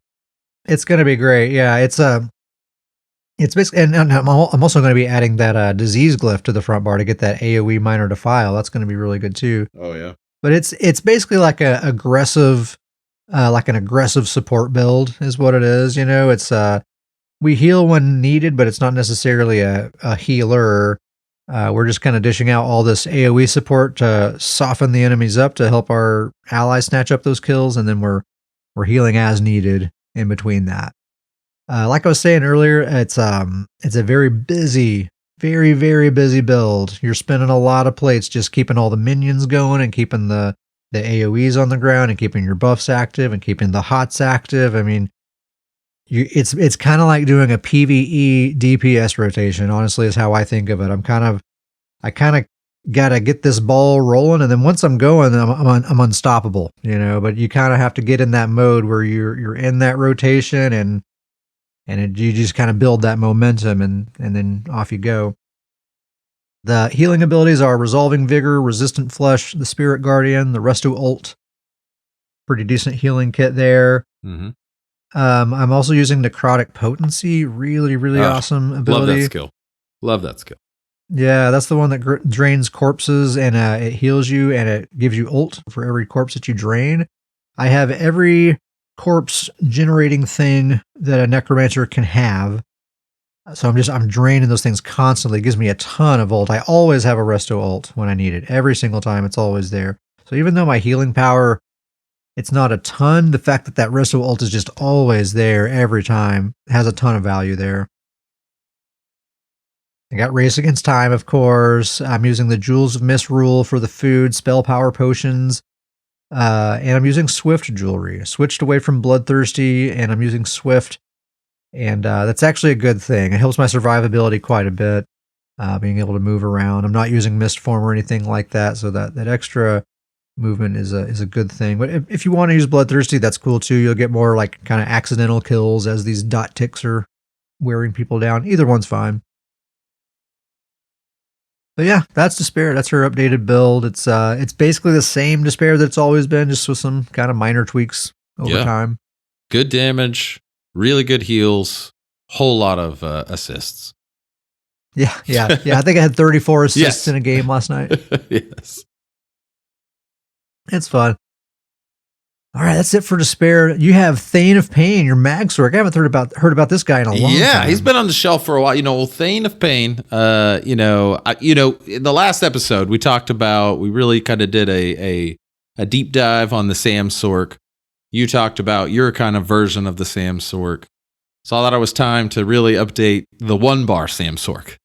It's going to be great. Yeah, it's basically, and I'm also going to be adding that disease glyph to the front bar to get that AoE minor defile. That's going to be really good too. Oh yeah. But it's basically like an aggressive support build is what it is. It's we heal when needed, but it's not necessarily a healer. We're just kind of dishing out all this AoE support to soften the enemies up to help our allies snatch up those kills, and then we're healing as needed in between that. Like I was saying earlier, it's a very busy, very, very busy build. You're spinning a lot of plates just keeping all the minions going and keeping the AoEs on the ground and keeping your buffs active and keeping the hots active. I mean, it's kind of like doing a PvE DPS rotation, honestly, is how I think of it. I kind of got to get this ball rolling, and then once I'm going, I'm unstoppable, but you kind of have to get in that mode where you're in that rotation and you just kind of build that momentum and then off you go. The healing abilities are Resolving Vigor, Resistant Flesh, the Spirit Guardian, the Resto Ult. Pretty decent healing kit there. Mm-hmm. I'm also using Necrotic Potency. Really, really awesome ability. Love that skill. Yeah, that's the one that drains corpses and it heals you and it gives you ult for every corpse that you drain. I have every corpse generating thing that a necromancer can have. So I'm draining those things constantly. It gives me a ton of ult. I always have a resto ult when I need it. Every single time it's always there. So even though my healing power, it's not a ton, the fact that resto ult is just always there every time has a ton of value there. I got Race Against Time, of course. I'm using the Jewels of Misrule for the food, spell power potions. And I'm using Swift jewelry. I switched away from Bloodthirsty, and I'm using Swift. And that's actually a good thing. It helps my survivability quite a bit, being able to move around. I'm not using Mist Form or anything like that, so that extra movement is a good thing. But if you want to use Bloodthirsty, that's cool too. You'll get more like kind of accidental kills as these dot ticks are wearing people down. Either one's fine. But yeah, that's Despair. That's her updated build. It's basically the same Despair that it's always been, just with some kind of minor tweaks over time. Good damage, really good heals, whole lot of assists. Yeah. I think I had 34 assists in a game last night. Yes. It's fun. All right, that's it for Despair. You have Thane of Pain, your MagSorc. I haven't heard about this guy in a long time. Yeah, he's been on the shelf for a while. Thane of Pain. In the last episode we talked about, we really kind of did a deep dive on the SamSorc. You talked about your kind of version of the SamSorc. So I thought it was time to really update the one bar SamSorc.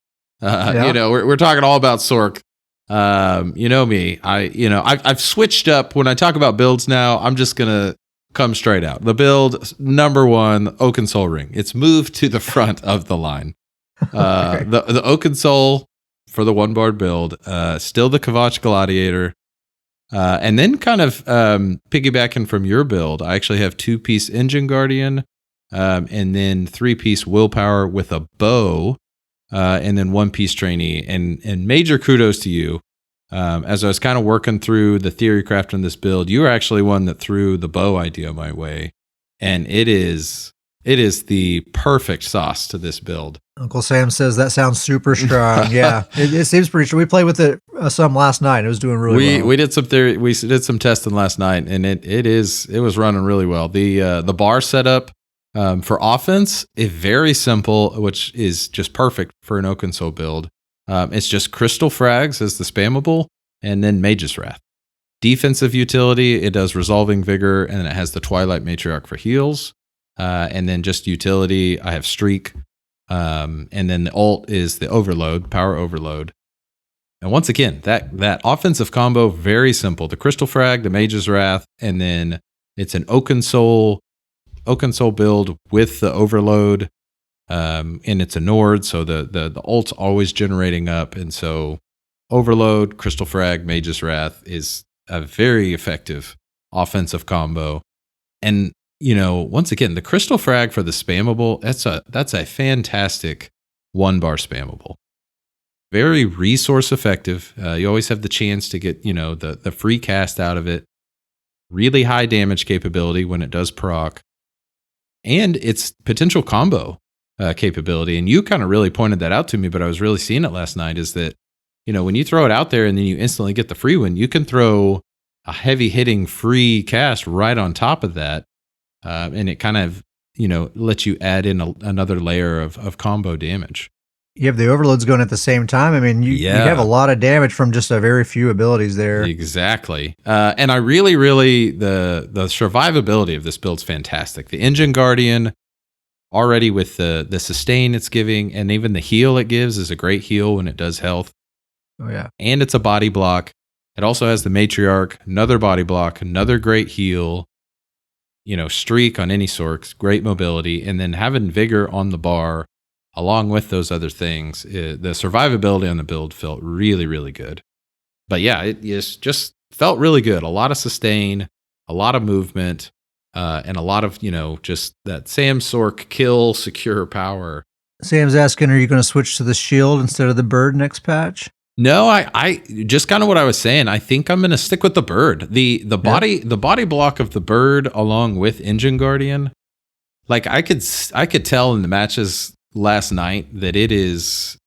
We're talking all about Sorc. You know me, I've switched up. When I talk about builds now, I'm just going to come straight out. The build number one, Oaken Soul Ring. It's moved to the front of the line. Okay. The Oaken Soul for the one bar build, still the Kvatch Gladiator. And then kind of piggybacking from your build, I actually have 2-piece Engine Guardian, and then 3-piece Willpower with a bow. And then 1-piece trainee, and major kudos to you. As I was kind of working through the theorycraft in this build, you were actually one that threw the bow idea my way, and it is the perfect sauce to this build. Uncle Sam says that sounds super strong. Yeah, it seems pretty strong. We played with it some last night. It was doing really well. We did some theory. We did some testing last night, and it was running really well. The bar setup. For offense, it's very simple, which is just perfect for an Oaken Soul build. It's just Crystal Frags as the spammable, and then Mage's Wrath. Defensive utility, it does Resolving Vigor, and then it has the Twilight Matriarch for heals. And then just utility, I have Streak. And then the ult is the Overload, Power Overload. And once again, that offensive combo, very simple. The Crystal Frag, the Mage's Wrath, and then it's an Oaken Soul build with the Overload, and it's a Nord, so the ult's always generating up, and so Overload, Crystal Frag, Mage's Wrath is a very effective offensive combo. And once again, the crystal frag for the spammable, that's a fantastic 1-bar spammable. Very resource effective. You always have the chance to get, the free cast out of it. Really high damage capability when it does proc. And its potential combo capability. And you kind of really pointed that out to me, but I was really seeing it last night, is that, when you throw it out there and then you instantly get the free win, you can throw a heavy hitting free cast right on top of that. And it kind of, lets you add in another layer of combo damage. You have the overloads going at the same time. I mean, you have a lot of damage from just a very few abilities there. Exactly. And I really, the survivability of this build's fantastic. The Engine Guardian, already with the sustain it's giving, and even the heal it gives is a great heal when it does health. Oh, yeah. And it's a body block. It also has the Matriarch, another body block, another great heal, streak on any sorts, great mobility, and then having vigor on the bar along with those other things. The survivability on the build felt really, really good. But yeah, it just felt really good. A lot of sustain, a lot of movement, and a lot of, just that SamSorc kill, secure power. Sam's asking, are you going to switch to the shield instead of the bird next patch? No, I just kind of what I was saying. I think I'm going to stick with the bird. The body block of the bird along with Engine Guardian. Like I could tell in the matches last night that it was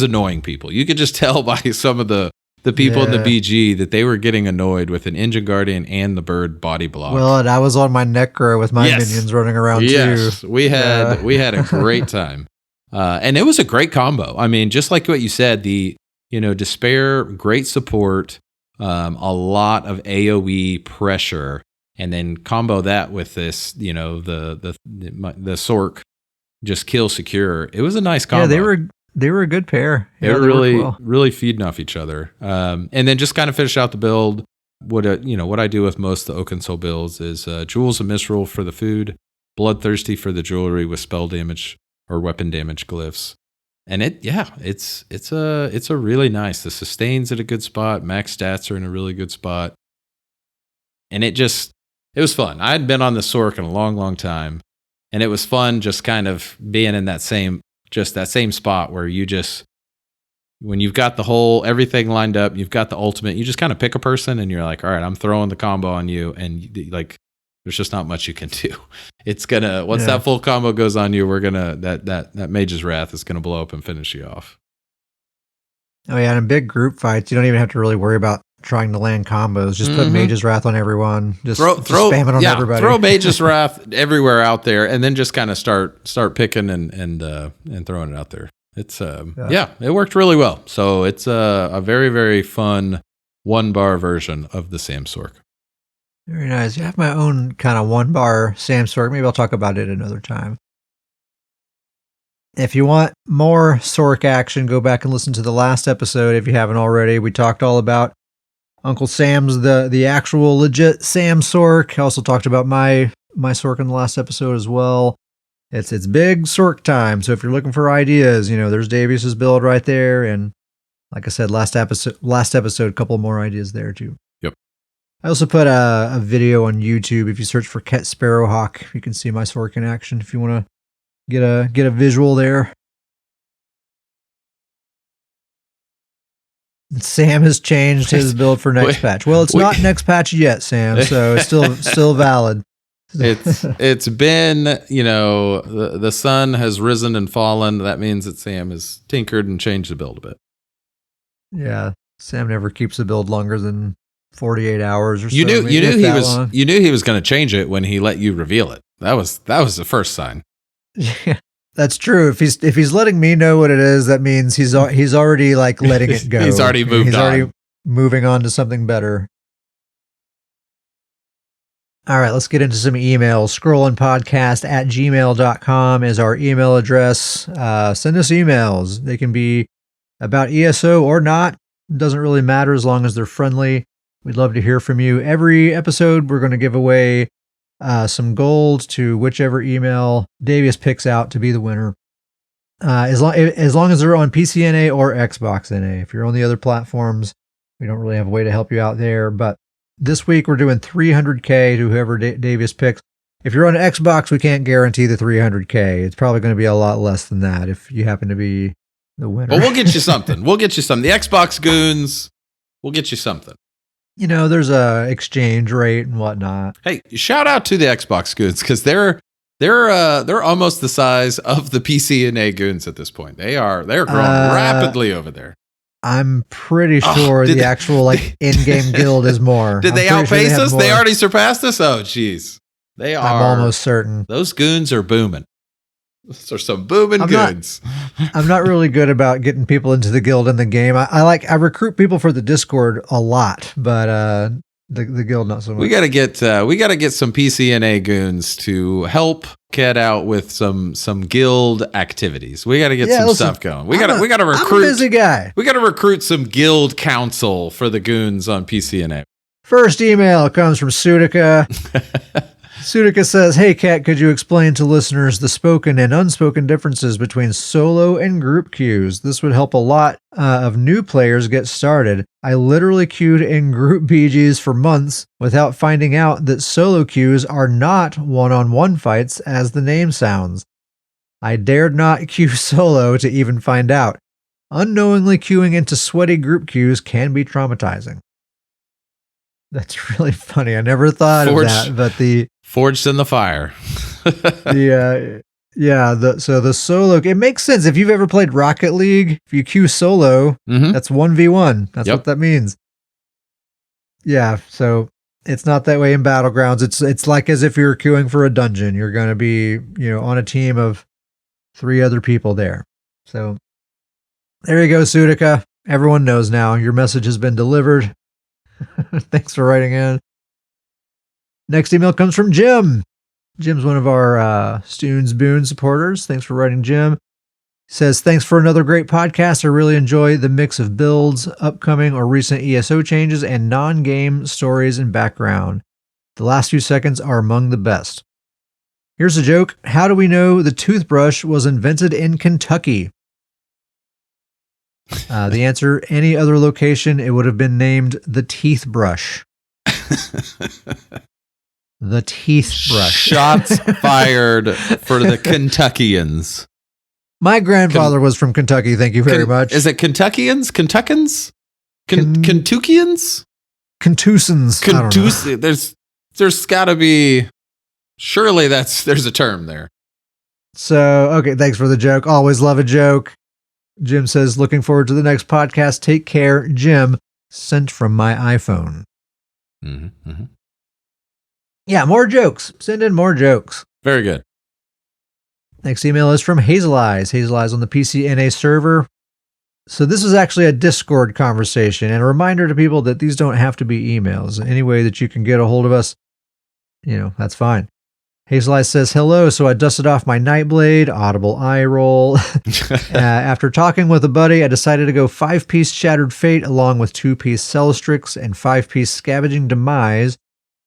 annoying people. You could just tell by some of the people in the BG that they were getting annoyed with an Engine Guardian and the bird body block. Well, and I was on my Necro with my minions running around too. Yes, we had a great time. And it was a great combo. I mean, just like what you said, the Despair, great support, a lot of AoE pressure, and then combo that with this, the Sorc, just kill secure. It was a nice combo. Yeah, they were a good pair. They were really feeding off each other. And then just kind of finish out the build. What I do with most of the Oakensoul builds is Jewels of Misrule for the food, Bloodthirsty for the jewelry with spell damage or weapon damage glyphs. And it's a really nice. The sustain's at a good spot. Max stats are in a really good spot. And it was fun. I hadn't been on the Sorc in a long, long time. And it was fun just kind of being in that same spot where you just, when you've got everything lined up, you've got the ultimate, you just kind of pick a person and you're like, all right, I'm throwing the combo on you. And like, there's just not much you can do. It's once that full combo goes on you, we're that Mage's Wrath is gonna blow up and finish you off. Oh yeah, and in big group fights, you don't even have to really worry about trying to land combos. Just put Mage's Wrath on everyone. Just spam it on everybody. Throw Mage's Wrath everywhere out there, and then just kind of start picking and throwing it out there. It's it worked really well. So it's a very, very fun 1-bar version of the SamSorc. Very nice. I have my own kind of 1-bar SamSorc. Maybe I'll talk about it another time. If you want more Sorc action, go back and listen to the last episode if you haven't already. We talked all about Uncle Sam's, the actual legit SamSorc. I also talked about my Sorc in the last episode as well. It's big Sorc time. So if you're looking for ideas, there's Davius's build right there. And like I said, last episode, a couple more ideas there too. I also put a video on YouTube. If you search for Ket Sparrowhawk, you can see my Sorc in action if you want to get a visual there. Sam has changed his build for next patch. Well, it's not next patch yet, Sam, so it's still valid. It's been, the sun has risen and fallen. That means that Sam has tinkered and changed the build a bit. Yeah, Sam never keeps the build longer than 48 hours or so. You knew he was going to change it when he let you reveal it. That was the first sign. Yeah, that's true. If he's letting me know what it is, that means he's already like letting it go. He's already moved on. He's already moving on to something better. All right, let's get into some emails. scrollandpodcast@gmail.com is our email address. Send us emails. They can be about ESO or not. It doesn't really matter as long as they're friendly. We'd love to hear from you. Every episode, we're going to give away some gold to whichever email Davius picks out to be the winner. As long as they're on PCNA or Xbox NA. If you're on the other platforms, we don't really have a way to help you out there. But this week, we're doing $300K to whoever Davius picks. If you're on Xbox, we can't guarantee the 300K. It's probably going to be a lot less than that if you happen to be the winner. Well, we'll get you something. The Xbox goons, we'll get you something. You know, there's a exchange rate and whatnot. Hey, shout out to the Xbox goons because they're almost the size of the PCNA goons at this point. They're growing rapidly over there. I'm pretty sure the actual in-game guild is more. Did they outpace us? They already surpassed us? Oh, jeez. I'm almost certain. Those goons are booming. Those are some booming goons. I'm not really good about getting people into the guild in the game. I recruit people for the Discord a lot, but the guild not so much. We gotta get some PCNA goons to help Cat out with some guild activities. We gotta get stuff going. We gotta recruit. I'm a busy guy. We gotta recruit some guild council for the goons on PCNA. First email comes from Sudica. Sudica says, "Hey Cat, could you explain to listeners the spoken and unspoken differences between solo and group queues? This would help a lot of new players get started. I literally queued in group BGs for months without finding out that solo queues are not one-on-one fights as the name sounds. I dared not queue solo to even find out. Unknowingly queuing into sweaty group queues can be traumatizing." That's really funny. I never thought of that, but forged in the fire. The solo, it makes sense. If you've ever played Rocket League, if you queue solo, that's 1v1. That's what that means. Yeah, so it's not that way in Battlegrounds. It's like as if you're queuing for a dungeon. You're going to be, on a team of 3 other people there. So there you go, Sudica. Everyone knows now. Your message has been delivered. Thanks for writing in. Next email comes from Jim. Jim's one of our Stoons Boon supporters. Thanks for writing, Jim. He says, "Thanks for another great podcast. I really enjoy the mix of builds, upcoming or recent ESO changes, and non-game stories and background. The last few seconds are among the best. Here's a joke. How do we know the toothbrush was invented in Kentucky? The answer, any other location, it would have been named the teeth brush." The teeth brush. Shots fired for the Kentuckians. My grandfather was from Kentucky. Thank you very much. Is it Kentuckians? Kentuckans? Kentuckians? Contusans. There's got to be. Surely there's a term there. So, okay, thanks for the joke. Always love a joke. Jim says, "Looking forward to the next podcast. Take care, Jim." Sent from my iPhone. Yeah, more jokes. Send in more jokes. Very good. Next email is from Hazel Eyes. Hazel Eyes on the PCNA server. So this is actually a Discord conversation, and a reminder to people that these don't have to be emails. Any way that you can get a hold of us, that's fine. Hazel Eyes says, "Hello, so I dusted off my Nightblade," audible eye roll. "After talking with a buddy, I decided to go 5-piece Shattered Fate along with 2-piece Celestrix and 5-piece Scavenging Demise.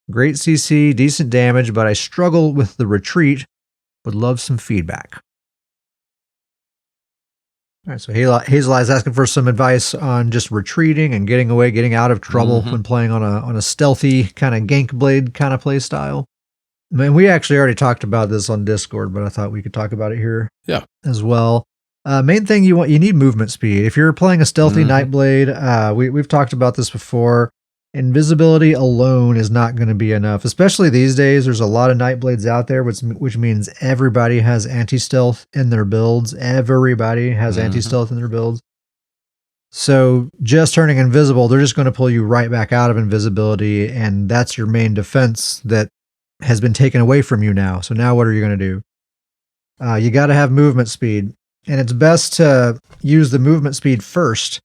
Great CC, decent damage, but I struggle with the retreat. Would love some feedback." All right, so Hazel Eyes asking for some advice on just retreating and getting away, getting out of trouble when playing on a stealthy kind of gank blade kind of play style. I mean, we actually already talked about this on Discord, but I thought we could talk about it here as well. Main thing you need movement speed. If you're playing a stealthy Nightblade, we've talked about this before. Invisibility alone is not going to be enough, especially these days. There's a lot of Nightblades out there, which means everybody has anti-stealth in their builds. Everybody has anti-stealth in their builds. So just turning invisible, they're just going to pull you right back out of invisibility, and that's your main defense that has been taken away from you now. So now what are you going to do? You got to have movement speed, and it's best to use the movement speed first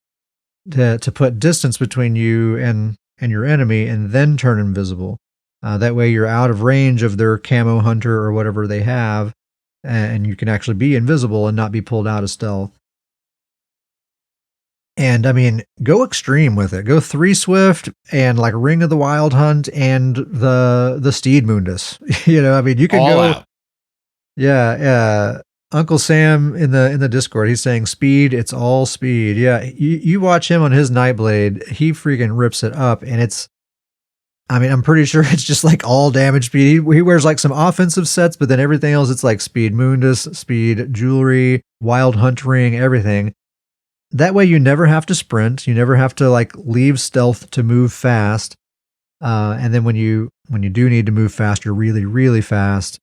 to put distance between you and your enemy, and then turn invisible. That way you're out of range of their camo hunter or whatever they have, and you can actually be invisible and not be pulled out of stealth. And I mean, go extreme with it. Go 3 Swift and like Ring of the Wild Hunt and the Steed Mundus. I mean, you can all go out. Yeah. Uncle Sam in the Discord, he's saying speed, it's all speed. Yeah, you watch him on his Nightblade, he freaking rips it up, and it's I mean, I'm pretty sure it's just like all damage speed. He wears like some offensive sets, but then everything else, it's like speed Mundus, speed jewelry, wild hunt ring, everything. That way you never have to sprint. You never have to like leave stealth to move fast. And then when you do need to move fast, you're really, really fast.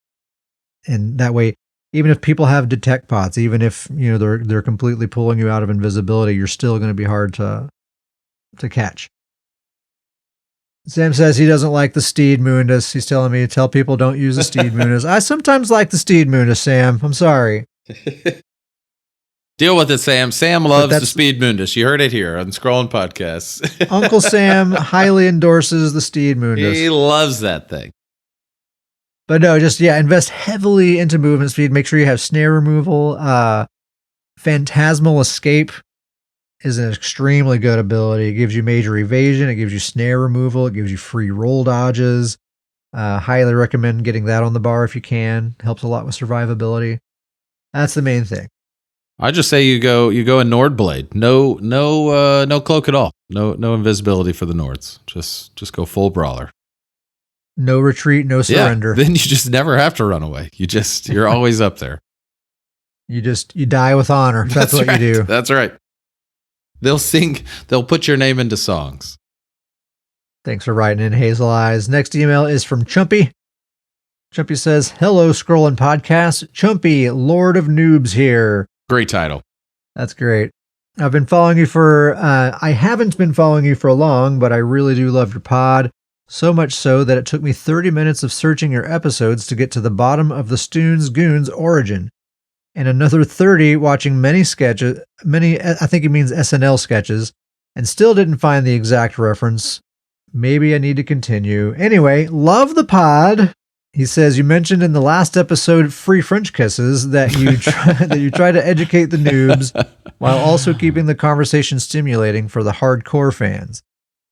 And that way, even if people have detect pots, even if they're completely pulling you out of invisibility, you're still going to be hard to catch. Sam says he doesn't like the Steed Mundus. He's telling me to tell people don't use the Steed Mundus. I sometimes like the Steed Mundus, Sam. I'm sorry. Deal with it, Sam. Sam loves the Speed Mundus. You heard it here on Scrolling Podcasts. Uncle Sam highly endorses the Steed Mundus. He loves that thing. But no, just, invest heavily into movement speed. Make sure you have snare removal. Phantasmal Escape is an extremely good ability. It gives you major evasion. It gives you snare removal. It gives you free roll dodges. Highly recommend getting that on the bar if you can. Helps a lot with survivability. That's the main thing. I just say you go in Nordblade. No cloak at all. No invisibility for the Nords. Just go full brawler. No retreat, no surrender. Yeah, then you just never have to run away. You're always up there. You die with honor. That's what right. you do. That's right. They'll put your name into songs. Thanks for writing in, Hazel Eyes. Next email is from Chumpy. Chumpy says, "Hello, Scrolling Podcast. Chumpy, Lord of Noobs here." Great title. That's great. I've been following you I haven't been following you for long, but I really do love your pod. So much so that it took me 30 minutes of searching your episodes to get to the bottom of the GOONS origin. And another 30 watching many sketches, I think he means SNL sketches, and still didn't find the exact reference. Maybe I need to continue. Anyway, love the pod. He says, you mentioned in the last episode, Free French Kisses, that you try to educate the noobs while also keeping the conversation stimulating for the hardcore fans.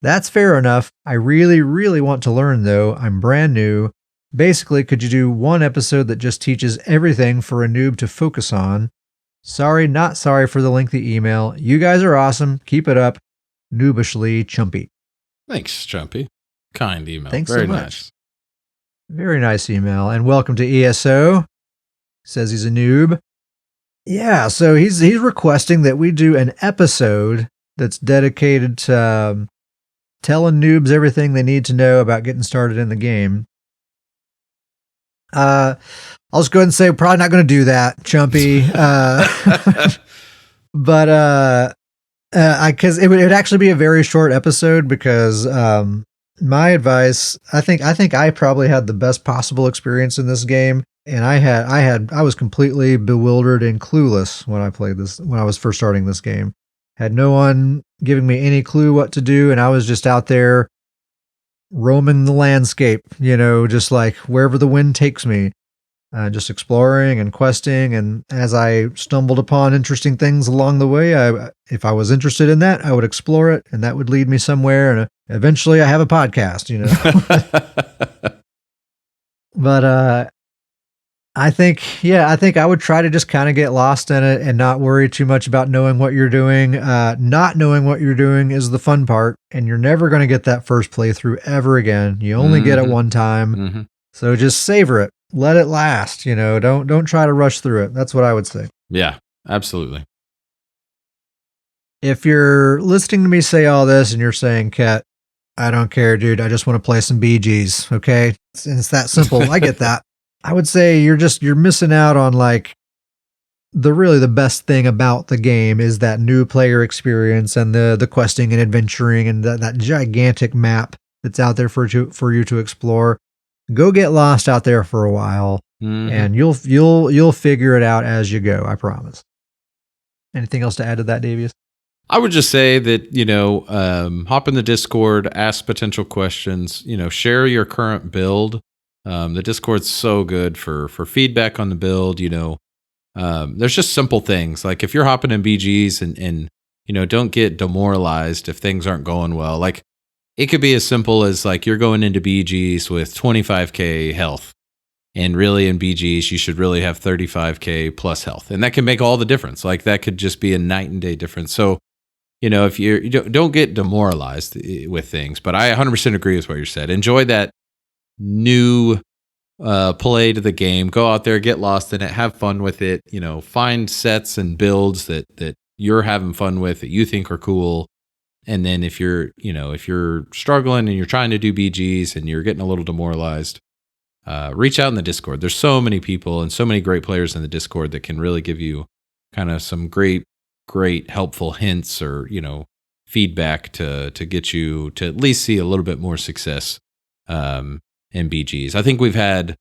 That's fair enough. I really, really want to learn, though. I'm brand new. Basically, could you do one episode that just teaches everything for a noob to focus on? Sorry, not sorry for the lengthy email. You guys are awesome. Keep it up. Noobishly, Chumpy. Thanks, Chumpy. Kind email. Thanks Very so much. Nice. Very nice email. And welcome to ESO. Says he's a noob. Yeah, so he's requesting that we do an episode that's dedicated to telling noobs everything they need to know about getting started in the game. I'll just go ahead and say we're probably not going to do that, Chumpy. But because it would actually be a very short episode because my advice, I think I probably had the best possible experience in this game, and I was completely bewildered and clueless when I was first starting this game. Had no one giving me any clue what to do, and I was just out there roaming the landscape, just like wherever the wind takes me, just exploring and questing. And as I stumbled upon interesting things along the way, if I was interested in that, I would explore it, and that would lead me somewhere. And eventually I have a podcast, But I think I would try to just kind of get lost in it and not worry too much about knowing what you're doing. Not knowing what you're doing is the fun part, and you're never going to get that first playthrough ever again. You only get it one time. Mm-hmm. So just savor it. Let it last, Don't try to rush through it. That's what I would say. Yeah, absolutely. If you're listening to me say all this and you're saying, Kat, I don't care, dude. I just want to play some BGs, okay? It's that simple. I get that. I would say you're missing out on like the best thing about the game is that new player experience and the questing and adventuring and that gigantic map that's out there for you to explore. Go get lost out there for a while, and you'll figure it out as you go. I promise. Anything else to add to that, Davius? I would just say that, hop in the Discord, ask potential questions, share your current build. The Discord's so good for feedback on the build. There's just simple things like if you're hopping in BGs and don't get demoralized if things aren't going well. Like it could be as simple as like you're going into BGs with 25k health, and really in BGs you should really have 35k plus health, and that can make all the difference. Like that could just be a night and day difference. So if you don't get demoralized with things. But I 100% agree with what you said. Enjoy that new play to the game. Go out there, get lost in it, have fun with it. Find sets and builds that you're having fun with, that you think are cool. And then if you're struggling and you're trying to do BGs and you're getting a little demoralized, reach out in the Discord. There's so many people and so many great players in the Discord that can really give you kind of some great helpful hints or, feedback to get you to at least see a little bit more success in BGs. I think we've had,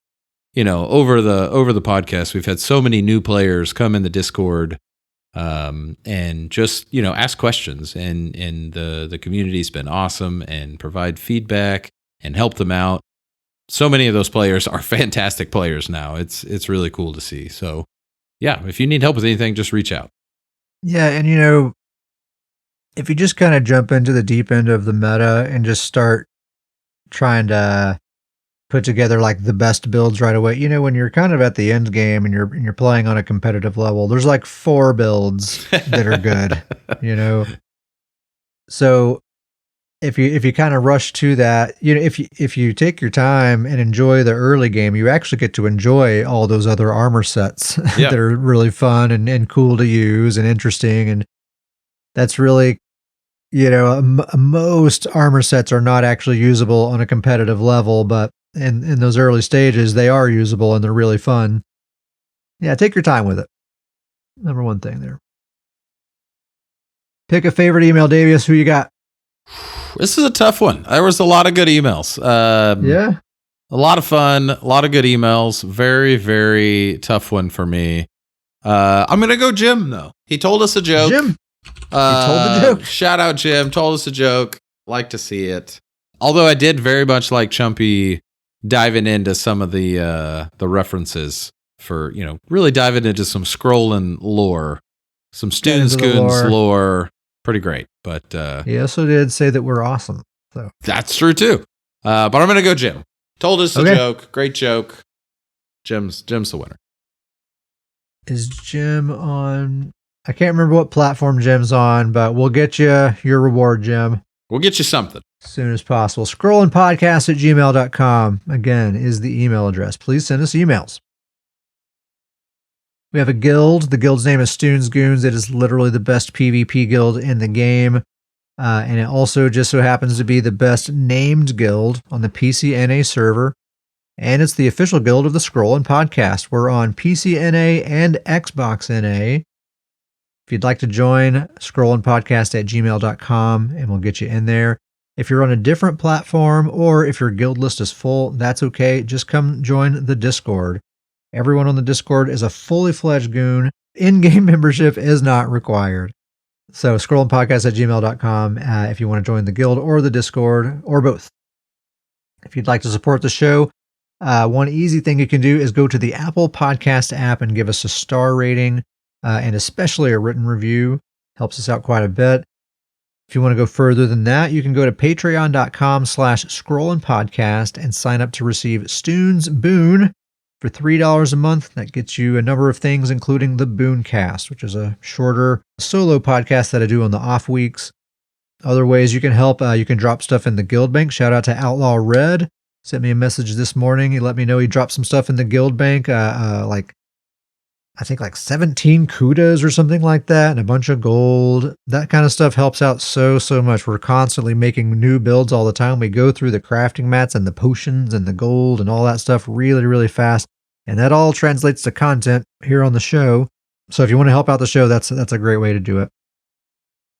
over the podcast, we've had so many new players come in the Discord and just, ask questions, and the community's been awesome and provide feedback and help them out. So many of those players are fantastic players now. It's really cool to see. So yeah, if you need help with anything, just reach out. Yeah. And if you just kind of jump into the deep end of the meta and just start trying to put together like the best builds right away, when you're kind of at the end game and you're playing on a competitive level, there's like 4 builds that are good, So if you kind of rush to that, if you take your time and enjoy the early game, you actually get to enjoy all those other armor sets that are really fun and cool to use and interesting. And that's really, most armor sets are not actually usable on a competitive level, but in those early stages, they are usable and they're really fun. Yeah, take your time with it. Number one thing there. Pick a favorite email, Davius. Who you got? This is a tough one. There was a lot of good emails. Yeah. A lot of fun, a lot of good emails. Very, very tough one for me. I'm going to go Jim, though. He told us a joke. Jim. He told the joke. Shout out, Jim. Told us a joke. Like to see it. Although I did very much like Chumpy diving into some of the references for, really diving into some scrolling lore, some Students Goons lore. Pretty great. But he also did say that we're awesome. So that's true too. But I'm gonna go Jim. Told us a joke. Great joke. Jim's the winner. Is Jim on? I can't remember what platform Jim's on, but we'll get you your reward, Jim. We'll get you something. As soon as possible. scrollandpodcast@gmail.com, again, is the email address. Please send us emails. We have a guild. The guild's name is Students Goons. It is literally the best PvP guild in the game. And it also just so happens to be the best named guild on the PCNA server. And it's the official guild of the Scrollin' Podcast. We're on PCNA and Xbox NA. If you'd like to join, scrollandpodcast@gmail.com, and we'll get you in there. If you're on a different platform or if your guild list is full, that's okay. Just come join the Discord. Everyone on the Discord is a fully fledged goon. In-game membership is not required. So scrollandpodcast@gmail.com if you want to join the guild or the Discord or both. If you'd like to support the show, one easy thing you can do is go to the Apple Podcast app and give us a star rating and especially a written review. Helps us out quite a bit. If you want to go further than that, you can go to patreon.com/scrollandpodcast and sign up to receive Stoon's Boon for $3 a month. That gets you a number of things, including the Booncast, which is a shorter solo podcast that I do on the off weeks. Other ways you can help, you can drop stuff in the Guild Bank. Shout out to Outlaw Red. Sent me a message this morning. He let me know he dropped some stuff in the Guild Bank, I think like 17 kudas or something like that, and a bunch of gold. That kind of stuff helps out so much. We're constantly making new builds all the time. We go through the crafting mats and the potions and the gold and all that stuff really, really fast. And that all translates to content here on the show. So if you want to help out the show, that's a great way to do it.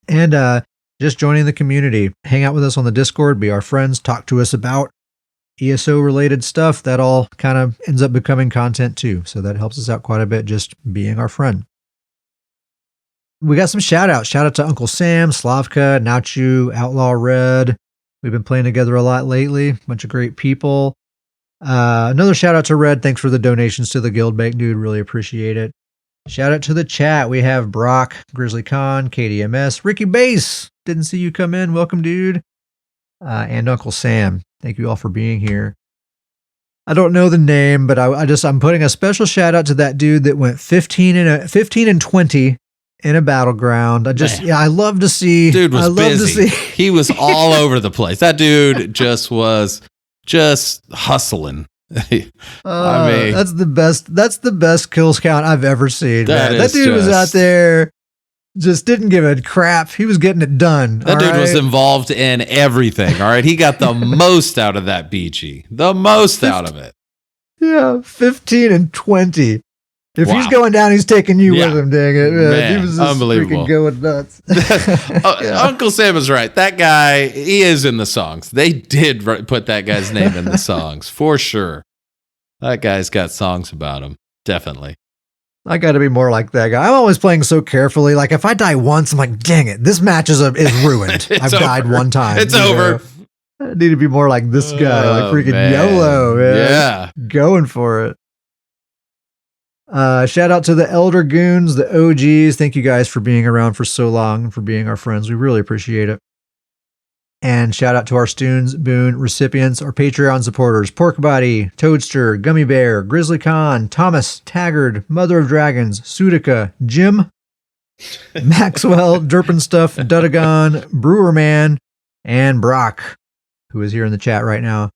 And just joining the community. Hang out with us on the Discord, be our friends, talk to us about ESO related stuff. That all kind of ends up becoming content too. So that helps us out quite a bit, just being our friend. We got some shout outs. Shout out to Uncle Sam, Slavka, Nachu, Outlaw Red. We've been playing together a lot lately. Bunch of great people. Another shout out to Red. Thanks for the donations to the Guild Bank, dude. Really appreciate it. Shout out to the chat. We have Brock, Grizzly Khan, KDMS, Ricky Bass. Didn't see you come in. Welcome, dude. And Uncle Sam. Thank you all for being here. I don't know the name, but I'm putting a special shout out to that dude that went 15 and 20 in a battleground. I love to see. Dude was busy. To see. He was all over the place. That dude was hustling. I mean, that's the best. That's the best kills count I've ever seen. That dude was out there, just didn't give a crap. He was getting it done. That dude was involved in everything. All right, he got the most out of that BG. The most out of it. Yeah, 15 and 20. If he's going down, he's taking you with him. Dang it, man. He was just unbelievable, freaking going nuts. Uncle Sam is right. That guy, he is in the songs. They did put that guy's name in the songs for sure. That guy's got songs about him, definitely. I got to be more like that guy. I'm always playing so carefully. Like if I die once, I'm like, dang it, this match is ruined. I've died one time. It's over. I need to be more like this guy, like freaking YOLO, man. Yeah, going for it. Shout out to the Elder Goons, the OGs. Thank you guys for being around for so long and for being our friends. We really appreciate it. And shout out to our Stoons Boon recipients, our Patreon supporters, Porkbody, Toadster, Gummy Bear, Grizzly Khan, Thomas, Taggart, Mother of Dragons, Sudica, Jim, Maxwell, Derpenstuff, Dudagon, Brewerman, and Brock, who is here in the chat right now.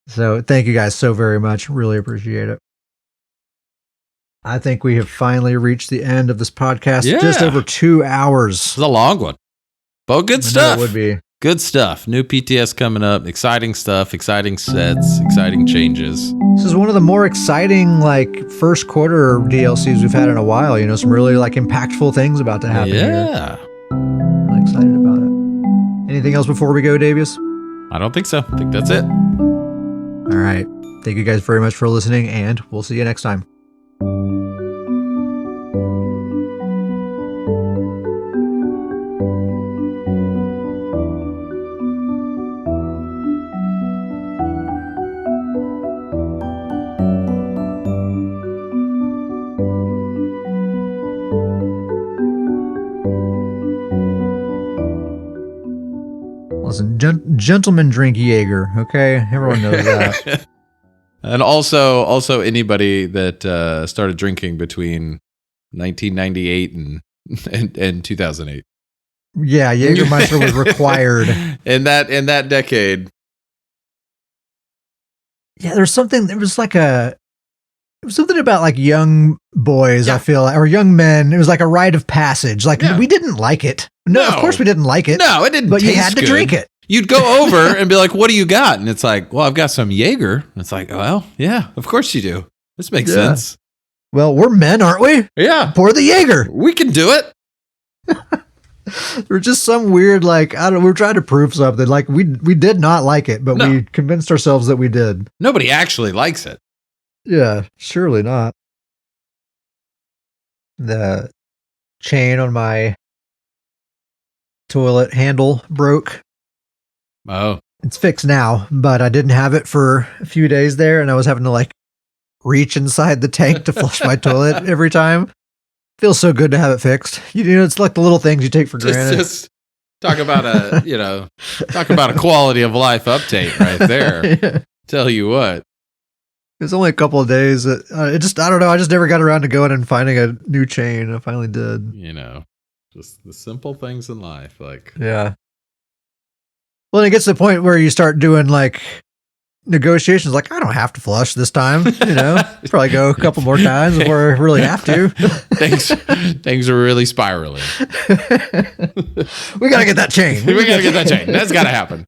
So thank you guys so very much. Really appreciate it. I think we have finally reached the end of this podcast. Yeah. Just over 2 hours. It's a long one. But good stuff. It would be. Good stuff. New PTS coming up. Exciting stuff. Exciting sets. Exciting changes. This is one of the more exciting, like, first quarter DLCs we've had in a while. You know, some really, like, impactful things about to happen here. Yeah. Really excited about it. Anything else before we go, Davius? I don't think so. I think that's it. All right. Thank you guys very much for listening, and we'll see you next time. Listen, gentlemen drink Jaeger, okay? Everyone knows that. And also anybody that started drinking between 1998 and 2008. Yeah, Jägermeister was required. in that decade. Yeah, there was something about like young boys, I feel, or young men. It was like a rite of passage. Like we didn't like it. No, of course we didn't like it. No, it didn't. But you had to drink it. You'd go over and be like, "What do you got?" And it's like, "Well, I've got some Jaeger." And it's like, "Well, yeah, of course you do. This makes sense." Well, we're men, aren't we? Yeah. Pour the Jaeger. We can do it. There's just some weird, like, I don't know, we're trying to prove something. Like we did not like it, but we convinced ourselves that we did. Nobody actually likes it. Yeah, surely not. The chain on my toilet handle broke. Oh. It's fixed now, but I didn't have it for a few days there, and I was having to like reach inside the tank to flush my toilet every time. Feels so good to have it fixed. You know, it's like the little things you take for granted. Just talk about a quality of life update right there. Yeah. Tell you what. It was only a couple of days. I don't know. I just never got around to going and finding a new chain. I finally did. You know, just the simple things in life. Like, yeah. Well, it gets to the point where you start doing like negotiations. Like, I don't have to flush this time. You know, probably go a couple more times before I really have to. Things are really spiraling. We got to get that chain. We got to get that chain. That's got to happen.